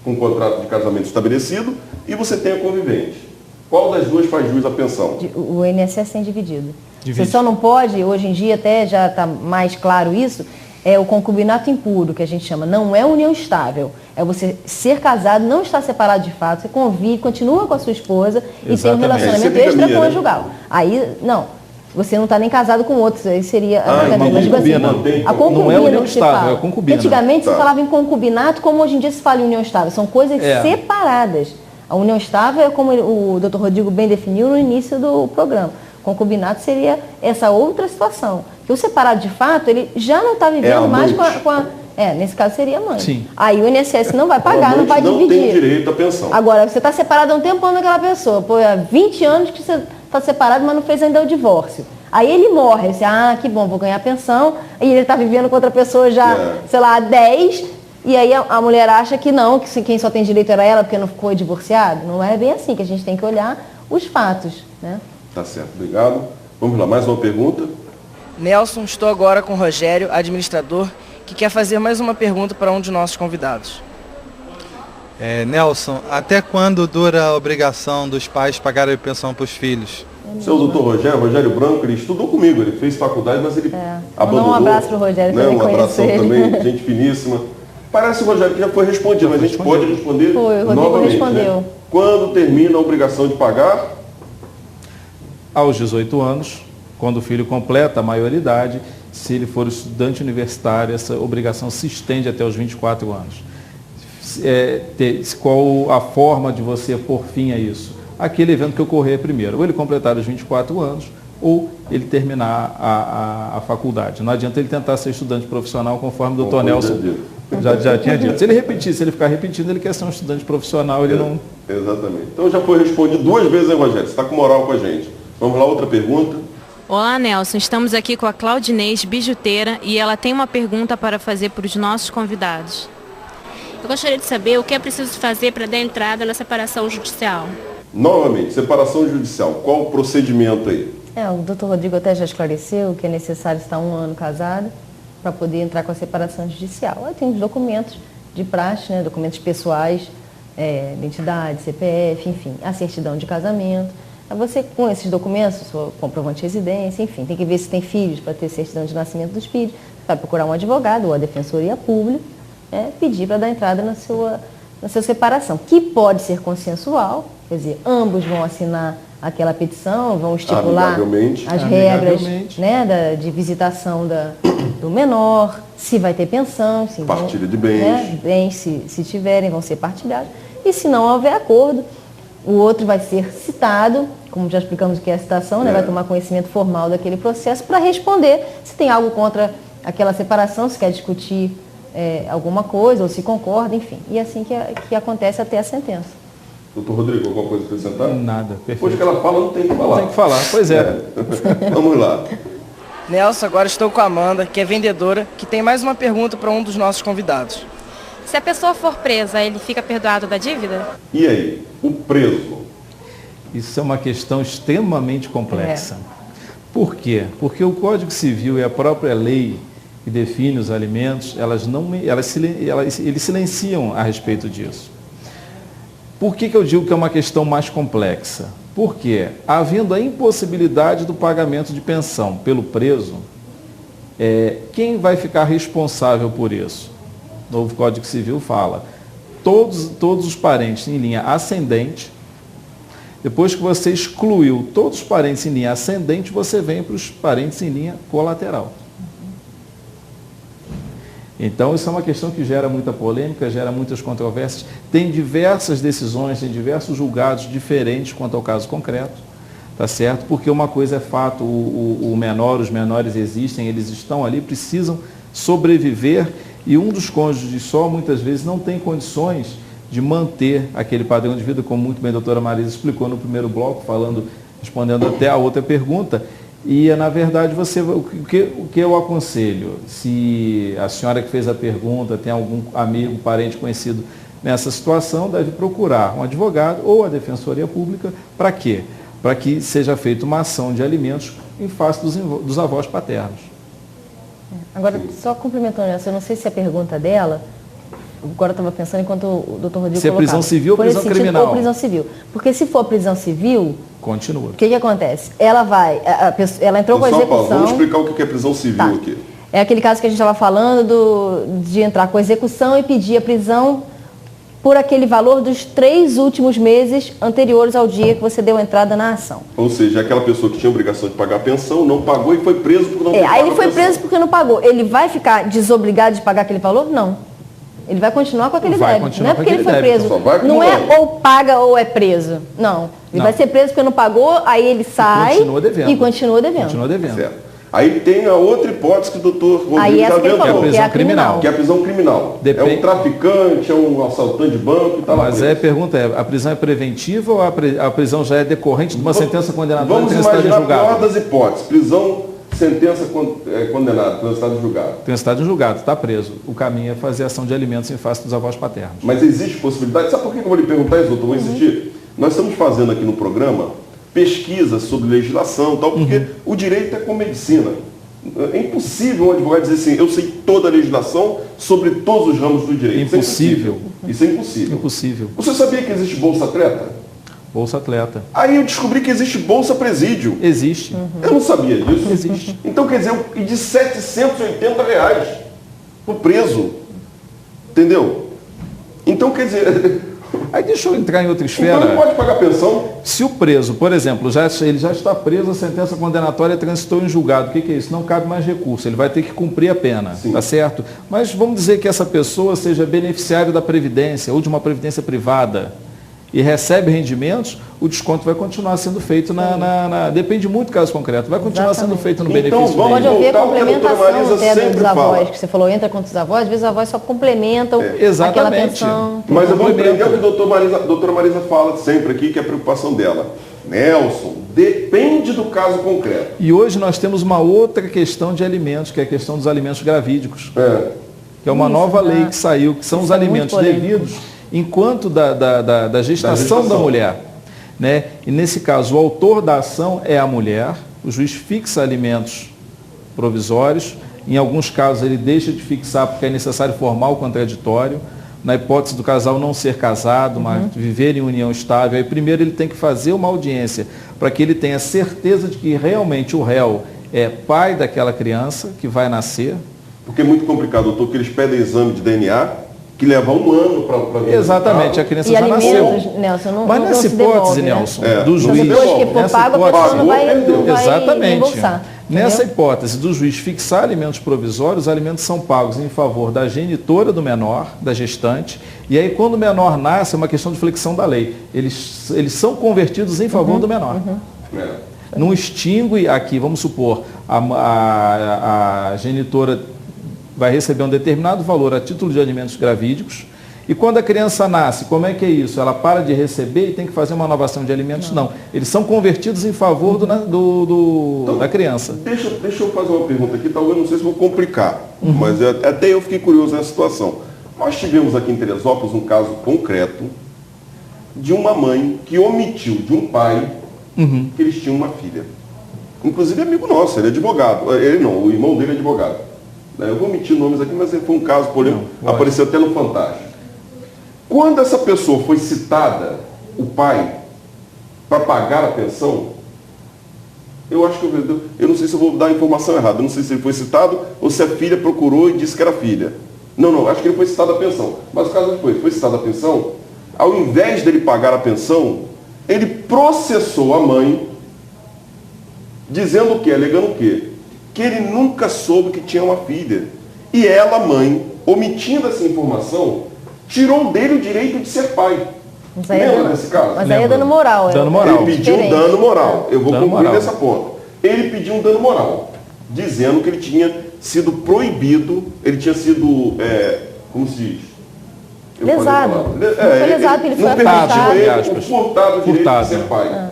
com um contrato de casamento estabelecido, e você tem a convivente. Qual das duas faz jus à pensão? O INSS tem dividido. Você só não pode, hoje em dia até já está mais claro isso, é o concubinato impuro, que a gente chama. Não é união estável. É você ser casado, não estar separado de fato, você convive, continua com a sua esposa e tem um relacionamento extraconjugal. Aí, não. Você não está nem casado com outros, aí seria... uma concubina. A concubina não é união que se estável, fala. é a concubina. Antigamente se falava em concubinato, como hoje em dia se fala em união estável. São coisas separadas. A união estável é como o Dr. Rodrigo bem definiu no início do programa. Concubinato seria essa outra situação. Que o separado de fato, ele já não está vivendo mais com a... nesse caso seria a mãe. Sim. Aí o INSS não vai pagar, não vai dividir. Não tem direito à pensão. Agora, você está separado há um tempão daquela pessoa. Pô, há 20 anos que você está separado, mas não fez ainda o divórcio. Aí ele morre. Você, que bom, vou ganhar pensão. E ele está vivendo com outra pessoa já, sei lá, há 10. E aí a mulher acha que não, que quem só tem direito era ela porque não ficou divorciado. Não é bem assim, que a gente tem que olhar os fatos, né? Tá certo, obrigado. Vamos lá, mais uma pergunta. Nelson, estou agora com o Rogério, administrador, que quer fazer mais uma pergunta para um de nossos convidados. Nelson, até quando dura a obrigação dos pais pagarem a pensão para os filhos? Seu doutor Rogério Branco, ele estudou comigo, ele fez faculdade, mas ele abandonou. Um abraço para o Rogério, que eu Um abração também, gente finíssima. Parece, Rogério, que já foi respondido, mas a gente pode responder novamente. Respondeu. Né? Quando termina a obrigação de pagar? Aos 18 anos, quando o filho completa a maioridade. Se ele for estudante universitário, essa obrigação se estende até os 24 anos. Qual a forma de você pôr fim a isso? Aquele evento que ocorrer primeiro, ou ele completar os 24 anos, ou ele terminar a faculdade. Não adianta ele tentar ser estudante profissional, conforme o Dr. Nelson já tinha dito. Se ele repetir, se ele ficar repetindo, ele quer ser um estudante profissional, ele não... Exatamente. Então já foi respondido 2 vezes, hein, Rogério? Você está com moral com a gente. Vamos lá, outra pergunta. Olá, Nelson. Estamos aqui com a Claudinês, bijuteira, e ela tem uma pergunta para fazer para os nossos convidados. Eu gostaria de saber o que é preciso fazer para dar entrada na separação judicial. Novamente, separação judicial. Qual o procedimento aí? O doutor Rodrigo até já esclareceu que é necessário estar 1 ano casado para poder entrar com a separação judicial. Aí tem os documentos de praxe, né, documentos pessoais, identidade, CPF, enfim, a certidão de casamento. Aí você, com esses documentos, sua comprovante de residência, enfim, tem que ver se tem filhos para ter certidão de nascimento dos filhos. Você vai procurar um advogado ou a defensoria pública, pedir para dar entrada na sua separação, que pode ser consensual, quer dizer, ambos vão assinar aquela petição, vão estipular as regras, né, de visitação do menor, se vai ter pensão, se partilha de bens, bens se tiverem, vão ser partilhados, e se não houver acordo, o outro vai ser citado, como já explicamos o que é a citação, vai tomar conhecimento formal daquele processo para responder se tem algo contra aquela separação, se quer discutir alguma coisa, ou se concorda, enfim. E é assim que acontece até a sentença. Doutor Rodrigo, alguma coisa a acrescentar? Nada, perfeito. Depois que ela fala, não tem que falar. Não tem que falar, pois é. Vamos lá. Nelson, agora estou com a Amanda, que é vendedora, que tem mais uma pergunta para um dos nossos convidados. Se a pessoa for presa, ele fica perdoado da dívida? E aí, o preso? Isso é uma questão extremamente complexa. Por quê? Porque o Código Civil e a própria lei que define os alimentos, eles silenciam a respeito disso. Por que eu digo que é uma questão mais complexa? Porque, havendo a impossibilidade do pagamento de pensão pelo preso, quem vai ficar responsável por isso? O novo Código Civil fala, todos os parentes em linha ascendente. Depois que você excluiu todos os parentes em linha ascendente, você vem para os parentes em linha colateral. Então, isso é uma questão que gera muita polêmica, gera muitas controvérsias. Tem diversas decisões, tem diversos julgados diferentes quanto ao caso concreto, tá certo? Porque uma coisa é fato, os menores existem, eles estão ali, precisam sobreviver, e um dos cônjuges só, muitas vezes, não tem condições de manter aquele padrão de vida, como muito bem a doutora Marisa explicou no primeiro bloco, respondendo até a outra pergunta. E, na verdade, o que eu aconselho? Se a senhora que fez a pergunta tem algum amigo, parente conhecido nessa situação, deve procurar um advogado ou a Defensoria Pública. Para quê? Para que seja feita uma ação de alimentos em face dos avós paternos. Agora, só complementando essa, eu não sei se a pergunta dela, agora eu estava pensando enquanto o doutor Rodrigo colocava. Se é prisão civil ou prisão criminal? Ou prisão civil. Porque se for prisão civil... Continua. O que acontece? Ela ela entrou com a execução... Vamos explicar o que é prisão civil aqui. É aquele caso que a gente estava falando de entrar com a execução e pedir a prisão por aquele valor dos 3 últimos meses anteriores ao dia que você deu entrada na ação. Ou seja, aquela pessoa que tinha obrigação de pagar a pensão, não pagou e foi preso por não ter pago. Aí ele foi preso porque não pagou. Ele vai ficar desobrigado de pagar aquele valor? Não. Ele vai continuar com aquele débito. Não é porque ele foi preso. Não é ou paga ou é preso. Não. Ele vai ser preso porque não pagou, aí ele sai e continua devendo. Certo. Aí tem a outra hipótese que o doutor Rodrigo está vendo, que é a prisão criminal. Que é a prisão criminal. É um traficante, é um assaltante de banco e tal. Mas a pergunta é, a prisão é preventiva ou a prisão já é decorrente de uma sentença condenatória? Vamos imaginar a pior das hipóteses. Prisão, sentença condenada, transitado em julgado. Transitado em julgado, está preso. O caminho é fazer ação de alimentos em face dos avós paternos. Mas existe possibilidade? Sabe por que eu vou lhe perguntar isso, doutor? Vou insistir. Nós estamos fazendo aqui no programa pesquisa sobre legislação e tal, porque o direito é como medicina. É impossível um advogado dizer assim, eu sei toda a legislação sobre todos os ramos do direito. Impossível. Isso é impossível. Impossível. Você sabia que existe Bolsa Atleta? Bolsa Atleta. Aí eu descobri que existe Bolsa Presídio. Existe. Eu não sabia disso. Existe. Então, quer dizer, e de R$780 o preso. Entendeu? Então, quer dizer... Aí deixa eu entrar em outra esfera. Então ele pode pagar pensão? Se o preso, por exemplo, ele já está preso, a sentença condenatória transitou em julgado. O que é isso? Não cabe mais recurso. Ele vai ter que cumprir a pena. Sim. Tá certo? Mas vamos dizer que essa pessoa seja beneficiário da Previdência ou de uma Previdência privada e recebe rendimentos, o desconto vai continuar sendo feito depende muito do caso concreto, vai continuar sendo feito no benefício dele. Pode haver complementação até dos avós, que você falou, entra contra os avós, às vezes os avós só complementam aquela pensão. Mas eu vou empreender o que a doutora Marisa fala sempre aqui, que é a preocupação dela. Nelson, depende do caso concreto. E hoje nós temos uma outra questão de alimentos, que é a questão dos alimentos gravídicos. Que é uma nova lei que saiu, que são os alimentos devidos enquanto da gestação da mulher. Né? E nesse caso, o autor da ação é a mulher, o juiz fixa alimentos provisórios, em alguns casos ele deixa de fixar porque é necessário formar o contraditório, na hipótese do casal não ser casado, mas viver em união estável. Aí primeiro ele tem que fazer uma audiência para que ele tenha certeza de que realmente o réu é pai daquela criança que vai nascer. Porque é muito complicado, doutor, que eles pedem exame de DNA, que leva um ano para ver. Exatamente, a criança já nasceu. Nelson, mas nessa hipótese, Nelson, do juiz... Depois que for pago, a pessoa não vai reembolsar. Nessa hipótese do juiz fixar alimentos provisórios, os alimentos são pagos em favor da genitora do menor, da gestante, e aí quando o menor nasce, é uma questão de flexão da lei. Eles são convertidos em favor do menor. Não extingue aqui, vamos supor, a genitora vai receber um determinado valor a título de alimentos gravídicos, e quando a criança nasce, como é que é isso? Ela para de receber e tem que fazer uma inovação de alimentos? Não. Eles são convertidos em favor da criança. Deixa eu fazer uma pergunta aqui, talvez não sei se vou complicar, mas até eu fiquei curioso nessa situação. Nós tivemos aqui em Teresópolis um caso concreto de uma mãe que omitiu de um pai que eles tinham uma filha. Inclusive amigo nosso, ele é advogado. Ele não, o irmão dele é advogado. Eu vou omitir nomes aqui, mas foi um caso polêmico, apareceu até no Fantástico. Quando essa pessoa foi citada, o pai, para pagar a pensão, eu acho que eu não sei se eu vou dar a informação errada, eu não sei se ele foi citado ou se a filha procurou e disse que era filha. Não, acho que ele foi citado a pensão. Mas o caso foi citado a pensão, ao invés dele pagar a pensão, ele processou a mãe, dizendo o quê? Alegando o quê? Que ele nunca soube que tinha uma filha. E ela, mãe, omitindo essa informação, tirou dele o direito de ser pai. Lembra desse caso? Mas aí é dano moral. Dano moral. Ele pediu um dano moral. Eu vou concluir nessa ponta. Ele pediu um dano moral, dizendo que ele tinha sido proibido, ele tinha sido, como se diz? Lesado. Foi lesado, ele foi afastado. Ele furtado o direito de ser pai.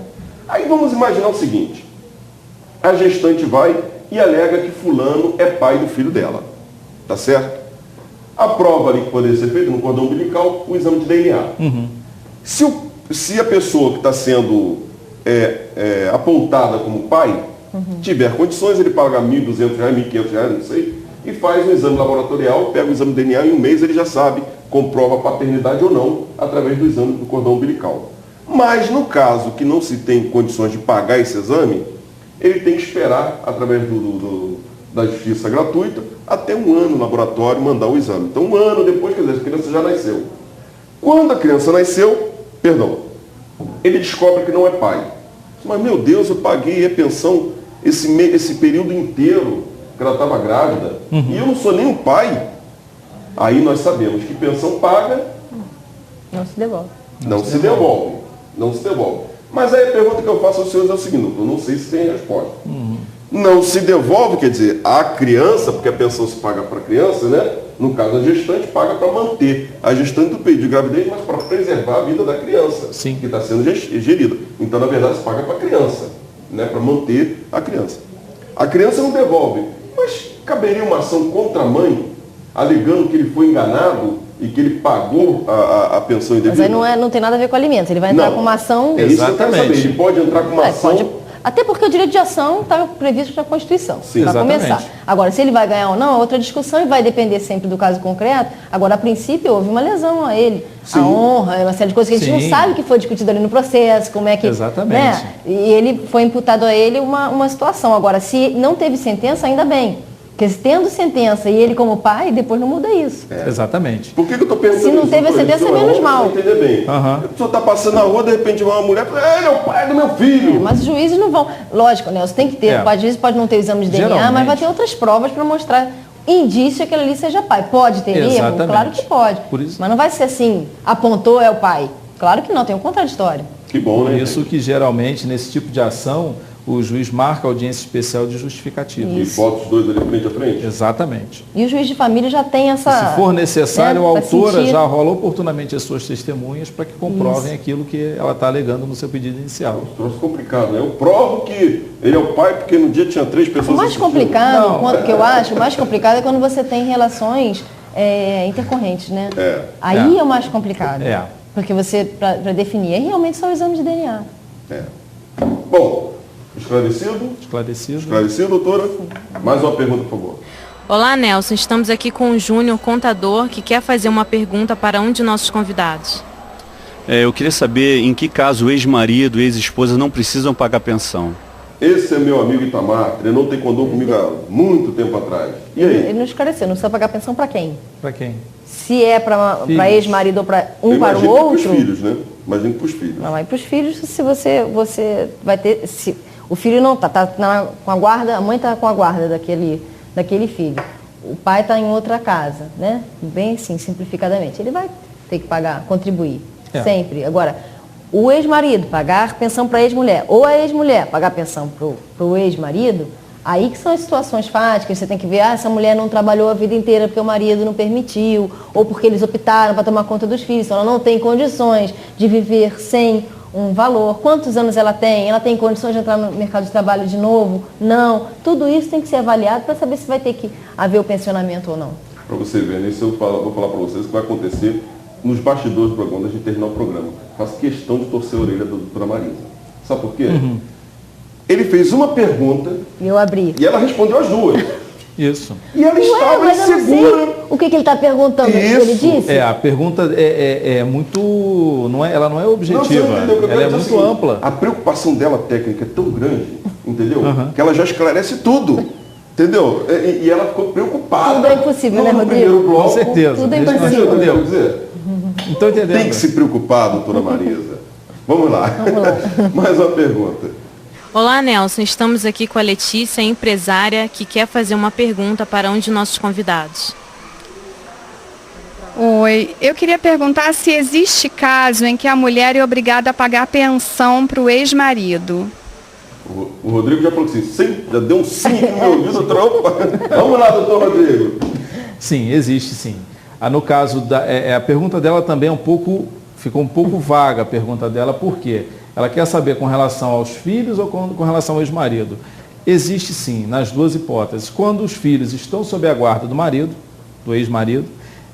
Aí vamos imaginar o seguinte. A gestante vai e alega que fulano é pai do filho dela. Tá certo? A prova ali que poderia ser feita no cordão umbilical, o exame de DNA. Se a pessoa que está sendo apontada como pai tiver condições, ele paga R$1.200, R$1.500, não sei, e faz um exame laboratorial, pega o exame de DNA, em um mês ele já sabe, comprova a paternidade ou não, através do exame do cordão umbilical. Mas no caso que não se tem condições de pagar esse exame, ele tem que esperar, através da justiça gratuita, até um ano no laboratório mandar o exame. Então, um ano depois, quer dizer, a criança já nasceu. Quando a criança nasceu, ele descobre que não é pai. Mas, meu Deus, eu paguei a pensão esse período inteiro que ela estava grávida, e eu não sou nem o pai. Aí nós sabemos que pensão paga não se devolve. Não se devolve. Mas aí a pergunta que eu faço aos senhores é o seguinte, eu não sei se tem resposta. Não se devolve, quer dizer, a criança, porque a pensão se paga para a criança, né? No caso, a gestante paga para manter a gestante do período de gravidez, mas para preservar a vida da criança, que está sendo gerida. Então, na verdade, se paga para a criança, né? Para manter a criança. A criança não devolve, mas caberia uma ação contra a mãe, alegando que ele foi enganado e que ele pagou a pensão indevida? Mas aí não tem nada a ver com alimentos. Ele vai entrar com uma ação... É isso que eu quero saber. Ele pode entrar com uma ação... Até porque o direito de ação está previsto na Constituição, para começar. Agora, se ele vai ganhar ou não, é outra discussão e vai depender sempre do caso concreto. Agora, a princípio, houve uma lesão a ele. A honra, uma série de coisas que a gente não sabe que foi discutido ali no processo, como é que... Exatamente. Né? E ele foi imputado a ele uma situação. Agora, se não teve sentença, ainda bem. Porque tendo sentença e ele como pai, depois não muda isso. Exatamente. Por que eu estou pensando Se não teve a sentença, é menos mal. Entender bem. A pessoa está passando na rua, de repente vai uma mulher e fala, ele é o pai do meu filho. Mas os juízes não vão... Lógico, Nelson, tem que ter. O juiz pode não ter o exame de DNA, mas vai ter outras provas para mostrar indício que aquele ali seja pai. Pode ter erro? Claro que pode. Mas não vai ser assim, apontou, é o pai. Claro que não, tem um contraditório. Que bom, né? Por isso que geralmente, nesse tipo de ação, o juiz marca a audiência especial de justificativa. E bota os dois ali frente a frente? Exatamente. E o juiz de família já tem essa... E se for necessário, a autora já rola oportunamente as suas testemunhas para que comprovem aquilo que ela está alegando no seu pedido inicial. Troço complicado, né? Eu provo que ele é o pai porque no dia tinha 3 pessoas... O mais complicado, que eu acho, o mais complicado é quando você tem relações intercorrentes, né? Aí é o mais complicado. Porque você, para definir, é realmente só o exame de DNA. Bom... Esclarecido? Esclarecido, doutora? Mais uma pergunta, por favor. Olá, Nelson. Estamos aqui com o Júnior, contador, que quer fazer uma pergunta para um de nossos convidados. Eu queria saber em que caso o ex-marido e ex-esposa não precisam pagar pensão. Esse é meu amigo Itamar, treinou taekwondo comigo há muito tempo atrás. E aí? Ele não esclareceu, não precisa pagar pensão para quem? Para quem? Se é para ex-marido ou para para o outro... Para os filhos, né? Imagina para os filhos. Não, mas para os filhos, se você vai ter... O filho não está com a guarda, a mãe está com a guarda daquele filho. O pai está em outra casa, né? Bem assim, simplificadamente. Ele vai ter que pagar, contribuir, sempre. Agora, o ex-marido pagar pensão para a ex-mulher, ou a ex-mulher pagar pensão para o ex-marido, aí que são as situações fáticas, você tem que ver, essa mulher não trabalhou a vida inteira porque o marido não permitiu, ou porque eles optaram para tomar conta dos filhos, então ela não tem condições de viver sem um valor. Quantos anos ela tem? Ela tem condições de entrar no mercado de trabalho de novo? Não. Tudo isso tem que ser avaliado para saber se vai ter que haver o pensionamento ou não. Para você ver, isso eu vou falar para vocês que vai acontecer nos bastidores do programa, quando a gente terminar o programa. Faço questão de torcer a orelha da doutora Marisa. Sabe por quê? Ele fez uma pergunta... E eu abri. E ela respondeu as duas. Isso. E ela estava insegura. O que ele está perguntando? Ele disse? A pergunta é muito... ela não é objetiva, ela é muito ampla. A preocupação dela técnica é tão grande, entendeu? Que ela já esclarece tudo. Entendeu? E ela ficou preocupada. Tudo é impossível, né, Rodrigo? Primeiro bloco, com certeza. Tudo é impossível. Então, entendendo. Tem que se preocupar, doutora Marisa. Vamos lá. Mais uma pergunta. Olá, Nelson. Estamos aqui com a Letícia, empresária, que quer fazer uma pergunta para um de nossos convidados. Oi, eu queria perguntar se existe caso em que a mulher é obrigada a pagar pensão para o ex-marido. O Rodrigo já falou assim, já deu um sim no meu ouvido, tropa. Vamos lá, doutor Rodrigo. Sim, existe sim. No caso, a pergunta dela também ficou um pouco vaga a pergunta dela, por quê? Ela quer saber com relação aos filhos ou com relação ao ex-marido. Existe sim, nas duas hipóteses. Quando os filhos estão sob a guarda do marido, do ex-marido,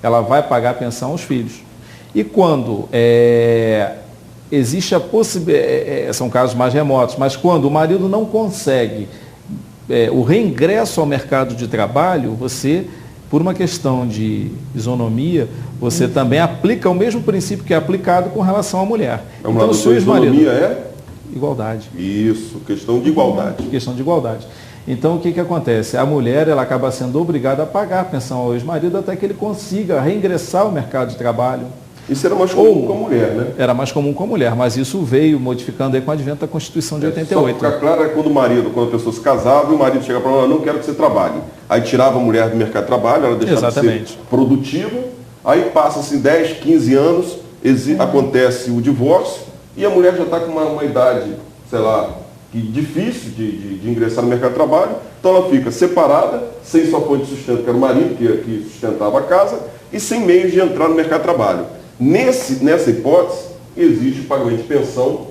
ela vai pagar a pensão aos filhos. E quando existe a possibilidade, são casos mais remotos, mas quando o marido não consegue o reingresso ao mercado de trabalho, você, por uma questão de isonomia, você também aplica o mesmo princípio que é aplicado com relação à mulher. Então, o seu isonomia é? Igualdade. Isso, questão de igualdade. Questão de igualdade. Então, o que acontece? A mulher ela acaba sendo obrigada a pagar a pensão ao ex-marido até que ele consiga reingressar ao mercado de trabalho. Isso era mais comum com a mulher, né? Era mais comum com a mulher, mas isso veio modificando aí com o advento da Constituição de 88. Só para ficar claro, é quando a pessoa se casava e o marido chegava para ela, não quero que você trabalhe. Aí tirava a mulher do mercado de trabalho, ela deixava de ser produtiva, aí passa-se 10, 15 anos, acontece o divórcio e a mulher já está com uma idade, sei lá, difícil de ingressar no mercado de trabalho, então ela fica separada, sem sua fonte de sustento, que era o marido que sustentava a casa, e sem meios de entrar no mercado de trabalho. Nessa hipótese, existe o pagamento de pensão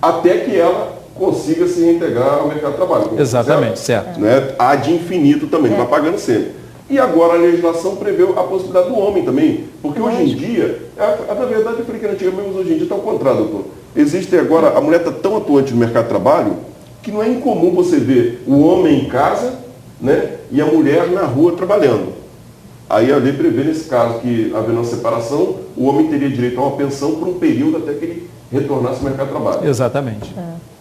até que ela consiga se reintegrar ao mercado de trabalho. Exatamente, certo. Né? Há de infinito também, vai pagando sempre. E agora a legislação preveu a possibilidade do homem também, porque hoje em dia, na verdade eu falei que era antigamente, mas hoje em dia está ao contrário, doutor. Existe agora, a mulher está tão atuante no mercado de trabalho, que não é incomum você ver o homem em casa, né, e a mulher na rua trabalhando. Aí a lei prevê, nesse caso, que havendo uma separação, o homem teria direito a uma pensão por um período até que ele retornasse ao mercado de trabalho. Exatamente.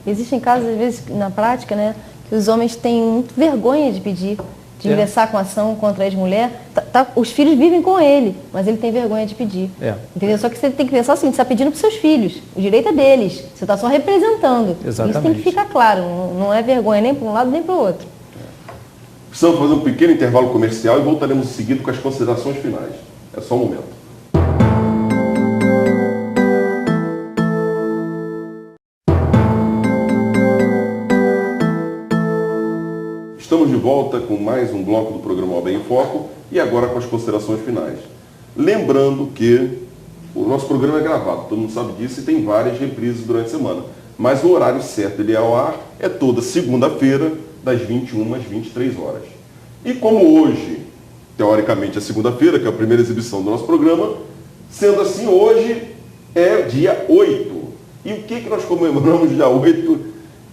Existem casos, às vezes, na prática, né, que os homens têm muito vergonha de pedir, de ingressar com ação contra a ex-mulher. Os filhos vivem com ele, mas ele tem vergonha de pedir. Entendeu? Só que você tem que pensar assim, você está pedindo para os seus filhos, o direito é deles, você está só representando. Exatamente. Isso tem que ficar claro, não é vergonha nem para um lado nem para o outro. Precisamos fazer um pequeno intervalo comercial e voltaremos em seguida com as considerações finais. É só um momento. Estamos de volta com mais um bloco do programa OAB em Foco e agora com as considerações finais. Lembrando que o nosso programa é gravado, todo mundo sabe disso, e tem várias reprises durante a semana. Mas o horário certo dele ao ar é toda segunda-feira, das 21 às 23 horas. E como hoje, teoricamente, é segunda-feira, que é a primeira exibição do nosso programa, sendo assim, hoje é dia 8. E o que nós comemoramos dia 8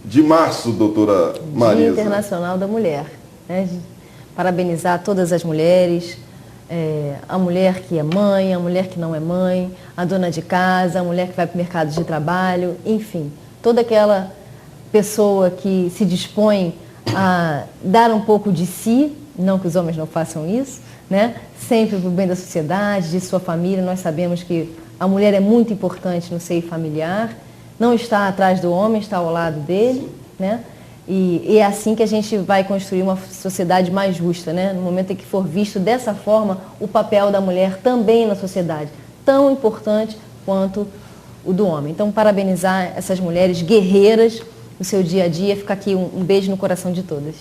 de março, doutora Marisa? Dia Internacional da Mulher. Né? Parabenizar todas as mulheres, a mulher que é mãe, a mulher que não é mãe, a dona de casa, a mulher que vai para o mercado de trabalho, enfim, toda aquela pessoa que se dispõe a dar um pouco de si, não que os homens não façam isso, né? Sempre para o bem da sociedade, de sua família. Nós sabemos que a mulher é muito importante no seio familiar, não está atrás do homem, está ao lado dele, né? E é assim que a gente vai construir uma sociedade mais justa, né? No momento em que for visto dessa forma o papel da mulher também na sociedade, tão importante quanto o do homem. Então, parabenizar essas mulheres guerreiras no seu dia a dia, fica aqui um beijo no coração de todas.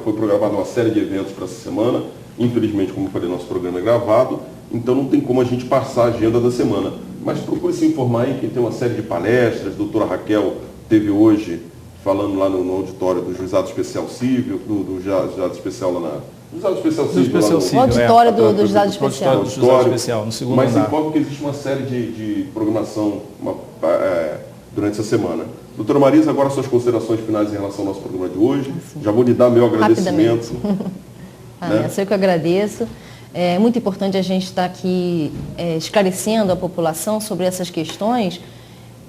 Foi programada uma série de eventos para essa semana. Infelizmente, como eu falei, nosso programa é gravado, então não tem como a gente passar a agenda da semana. Mas procure se informar aí que tem uma série de palestras. A doutora Raquel teve hoje falando lá no auditório do Juizado Especial Civil, do Juizado Especial lá na... Juizado Especial Civil. O auditório do Juizado Especial. Do Juizado Especial, no segundo andar. Mas informo que existe uma série de programação durante essa semana. Doutora Marisa, agora suas considerações finais em relação ao nosso programa de hoje. Já vou lhe dar meu agradecimento. Né? Eu sei que eu agradeço. É muito importante a gente estar aqui esclarecendo a população sobre essas questões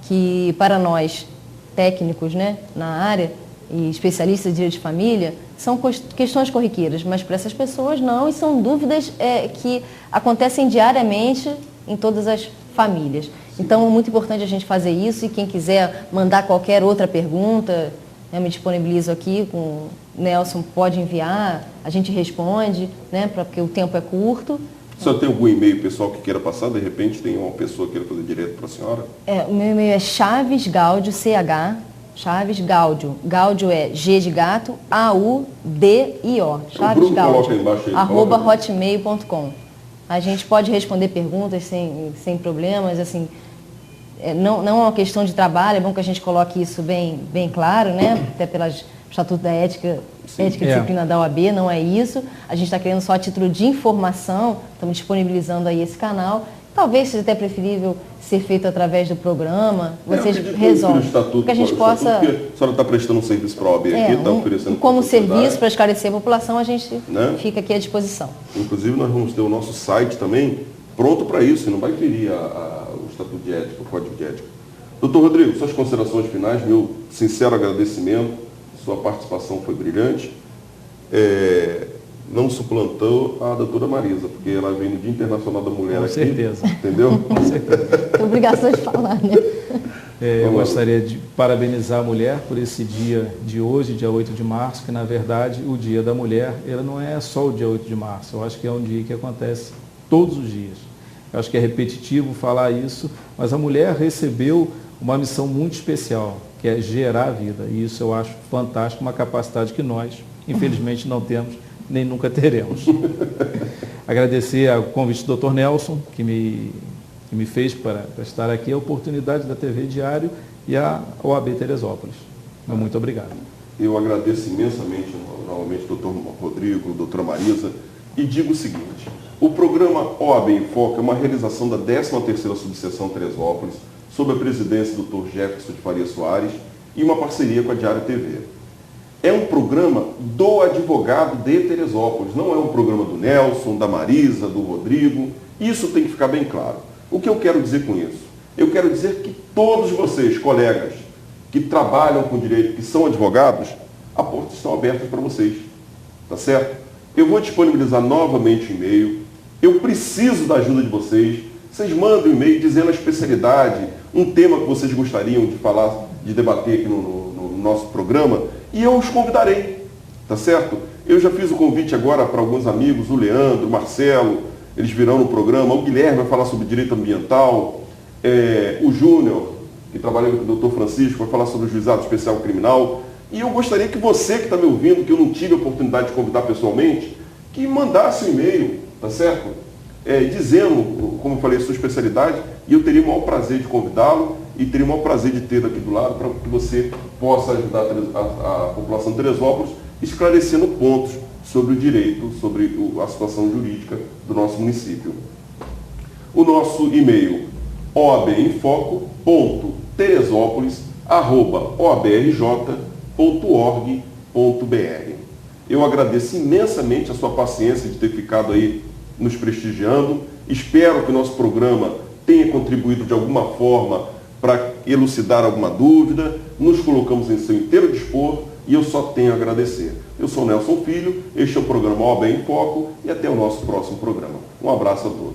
que, para nós, técnicos, né, na área e especialistas de direito de família, são questões corriqueiras, mas para essas pessoas não, e são dúvidas que acontecem diariamente em todas as famílias. Então, é muito importante a gente fazer isso, e quem quiser mandar qualquer outra pergunta, eu me disponibilizo aqui, com o Nelson pode enviar, a gente responde, né, porque o tempo é curto. O senhor tem algum e-mail pessoal que queira passar? De repente tem uma pessoa que queira fazer direto para a senhora? O meu e-mail é Chaves-Gaudio, Chaves-Gaudio. Gaudio é G de gato, A-U-D-I-O. Chaves-Gaudio, @hotmail.com. A gente pode responder perguntas sem problemas, assim, não é uma questão de trabalho, é bom que a gente coloque isso bem claro, né? Até pelo Estatuto da Ética e Disciplina da OAB, não é isso. A gente está querendo só a título de informação, estamos disponibilizando aí esse canal. Talvez seja até preferível ser feito através do programa, vocês resolvem. Que a gente possa... Porque a senhora está prestando um serviço para a OAB aqui, está oferecendo... Como serviço para esclarecer a população, a gente fica aqui à disposição. Inclusive, nós vamos ter o nosso site também pronto para isso, e não vai ferir o Estatuto de Ética, o Código de Ética. Doutor Rodrigo, suas considerações finais, meu sincero agradecimento, sua participação foi brilhante. não suplantou a doutora Marisa, porque ela vem no Dia Internacional da Mulher aqui. Com certeza. Entendeu? Com certeza. Tem obrigação de falar, né? Eu gostaria de parabenizar a mulher por esse dia de hoje, dia 8 de março, que na verdade o Dia da Mulher, ele não é só o dia 8 de março, eu acho que é um dia que acontece todos os dias. Eu acho que é repetitivo falar isso, mas a mulher recebeu uma missão muito especial, que é gerar vida, e isso eu acho fantástico, uma capacidade que nós, infelizmente, não temos, nem nunca teremos. Agradecer ao convite do Dr. Nelson, que me fez para estar aqui, a oportunidade da TV Diário e a OAB Teresópolis. Muito obrigado. Eu agradeço imensamente, novamente, doutor Rodrigo, doutora Marisa, e digo o seguinte: o programa OAB em Foco é uma realização da 13ª Subseção Teresópolis, sob a presidência do Dr. Jefferson de Faria Soares, e uma parceria com a Diário TV. É um programa do advogado de Teresópolis, não é um programa do Nelson, da Marisa, do Rodrigo. Isso tem que ficar bem claro. O que eu quero dizer com isso? Eu quero dizer que todos vocês, colegas, que trabalham com direito, que são advogados, as portas estão abertas para vocês. Tá certo? Eu vou disponibilizar novamente o e-mail. Eu preciso da ajuda de vocês. Vocês mandem um e-mail dizendo a especialidade, um tema que vocês gostariam de falar, de debater aqui no nosso programa, e eu os convidarei. Tá certo? Eu já fiz o convite agora para alguns amigos, o Leandro, o Marcelo, eles virão no programa, o Guilherme vai falar sobre direito ambiental, o Júnior, que trabalha com o Dr. Francisco, vai falar sobre o juizado especial criminal. E eu gostaria que você que está me ouvindo, que eu não tive a oportunidade de convidar pessoalmente, que mandasse um e-mail, tá certo? Dizendo, como eu falei, a sua especialidade, e eu teria o maior prazer de convidá-lo e teria o maior prazer de ter aqui do lado para que você possa ajudar a população de Teresópolis, esclarecendo pontos sobre o direito, sobre a situação jurídica do nosso município. O nosso e-mail oabemfoco.teresópolis@oabrj.org.br. Eu agradeço imensamente a sua paciência de ter ficado aí nos prestigiando. Espero que o nosso programa tenha contribuído de alguma forma para elucidar alguma dúvida. Nos colocamos em seu inteiro dispor e eu só tenho a agradecer. Eu sou Nelson Filho, este é o programa OAB em Foco e até o nosso próximo programa. Um abraço a todos.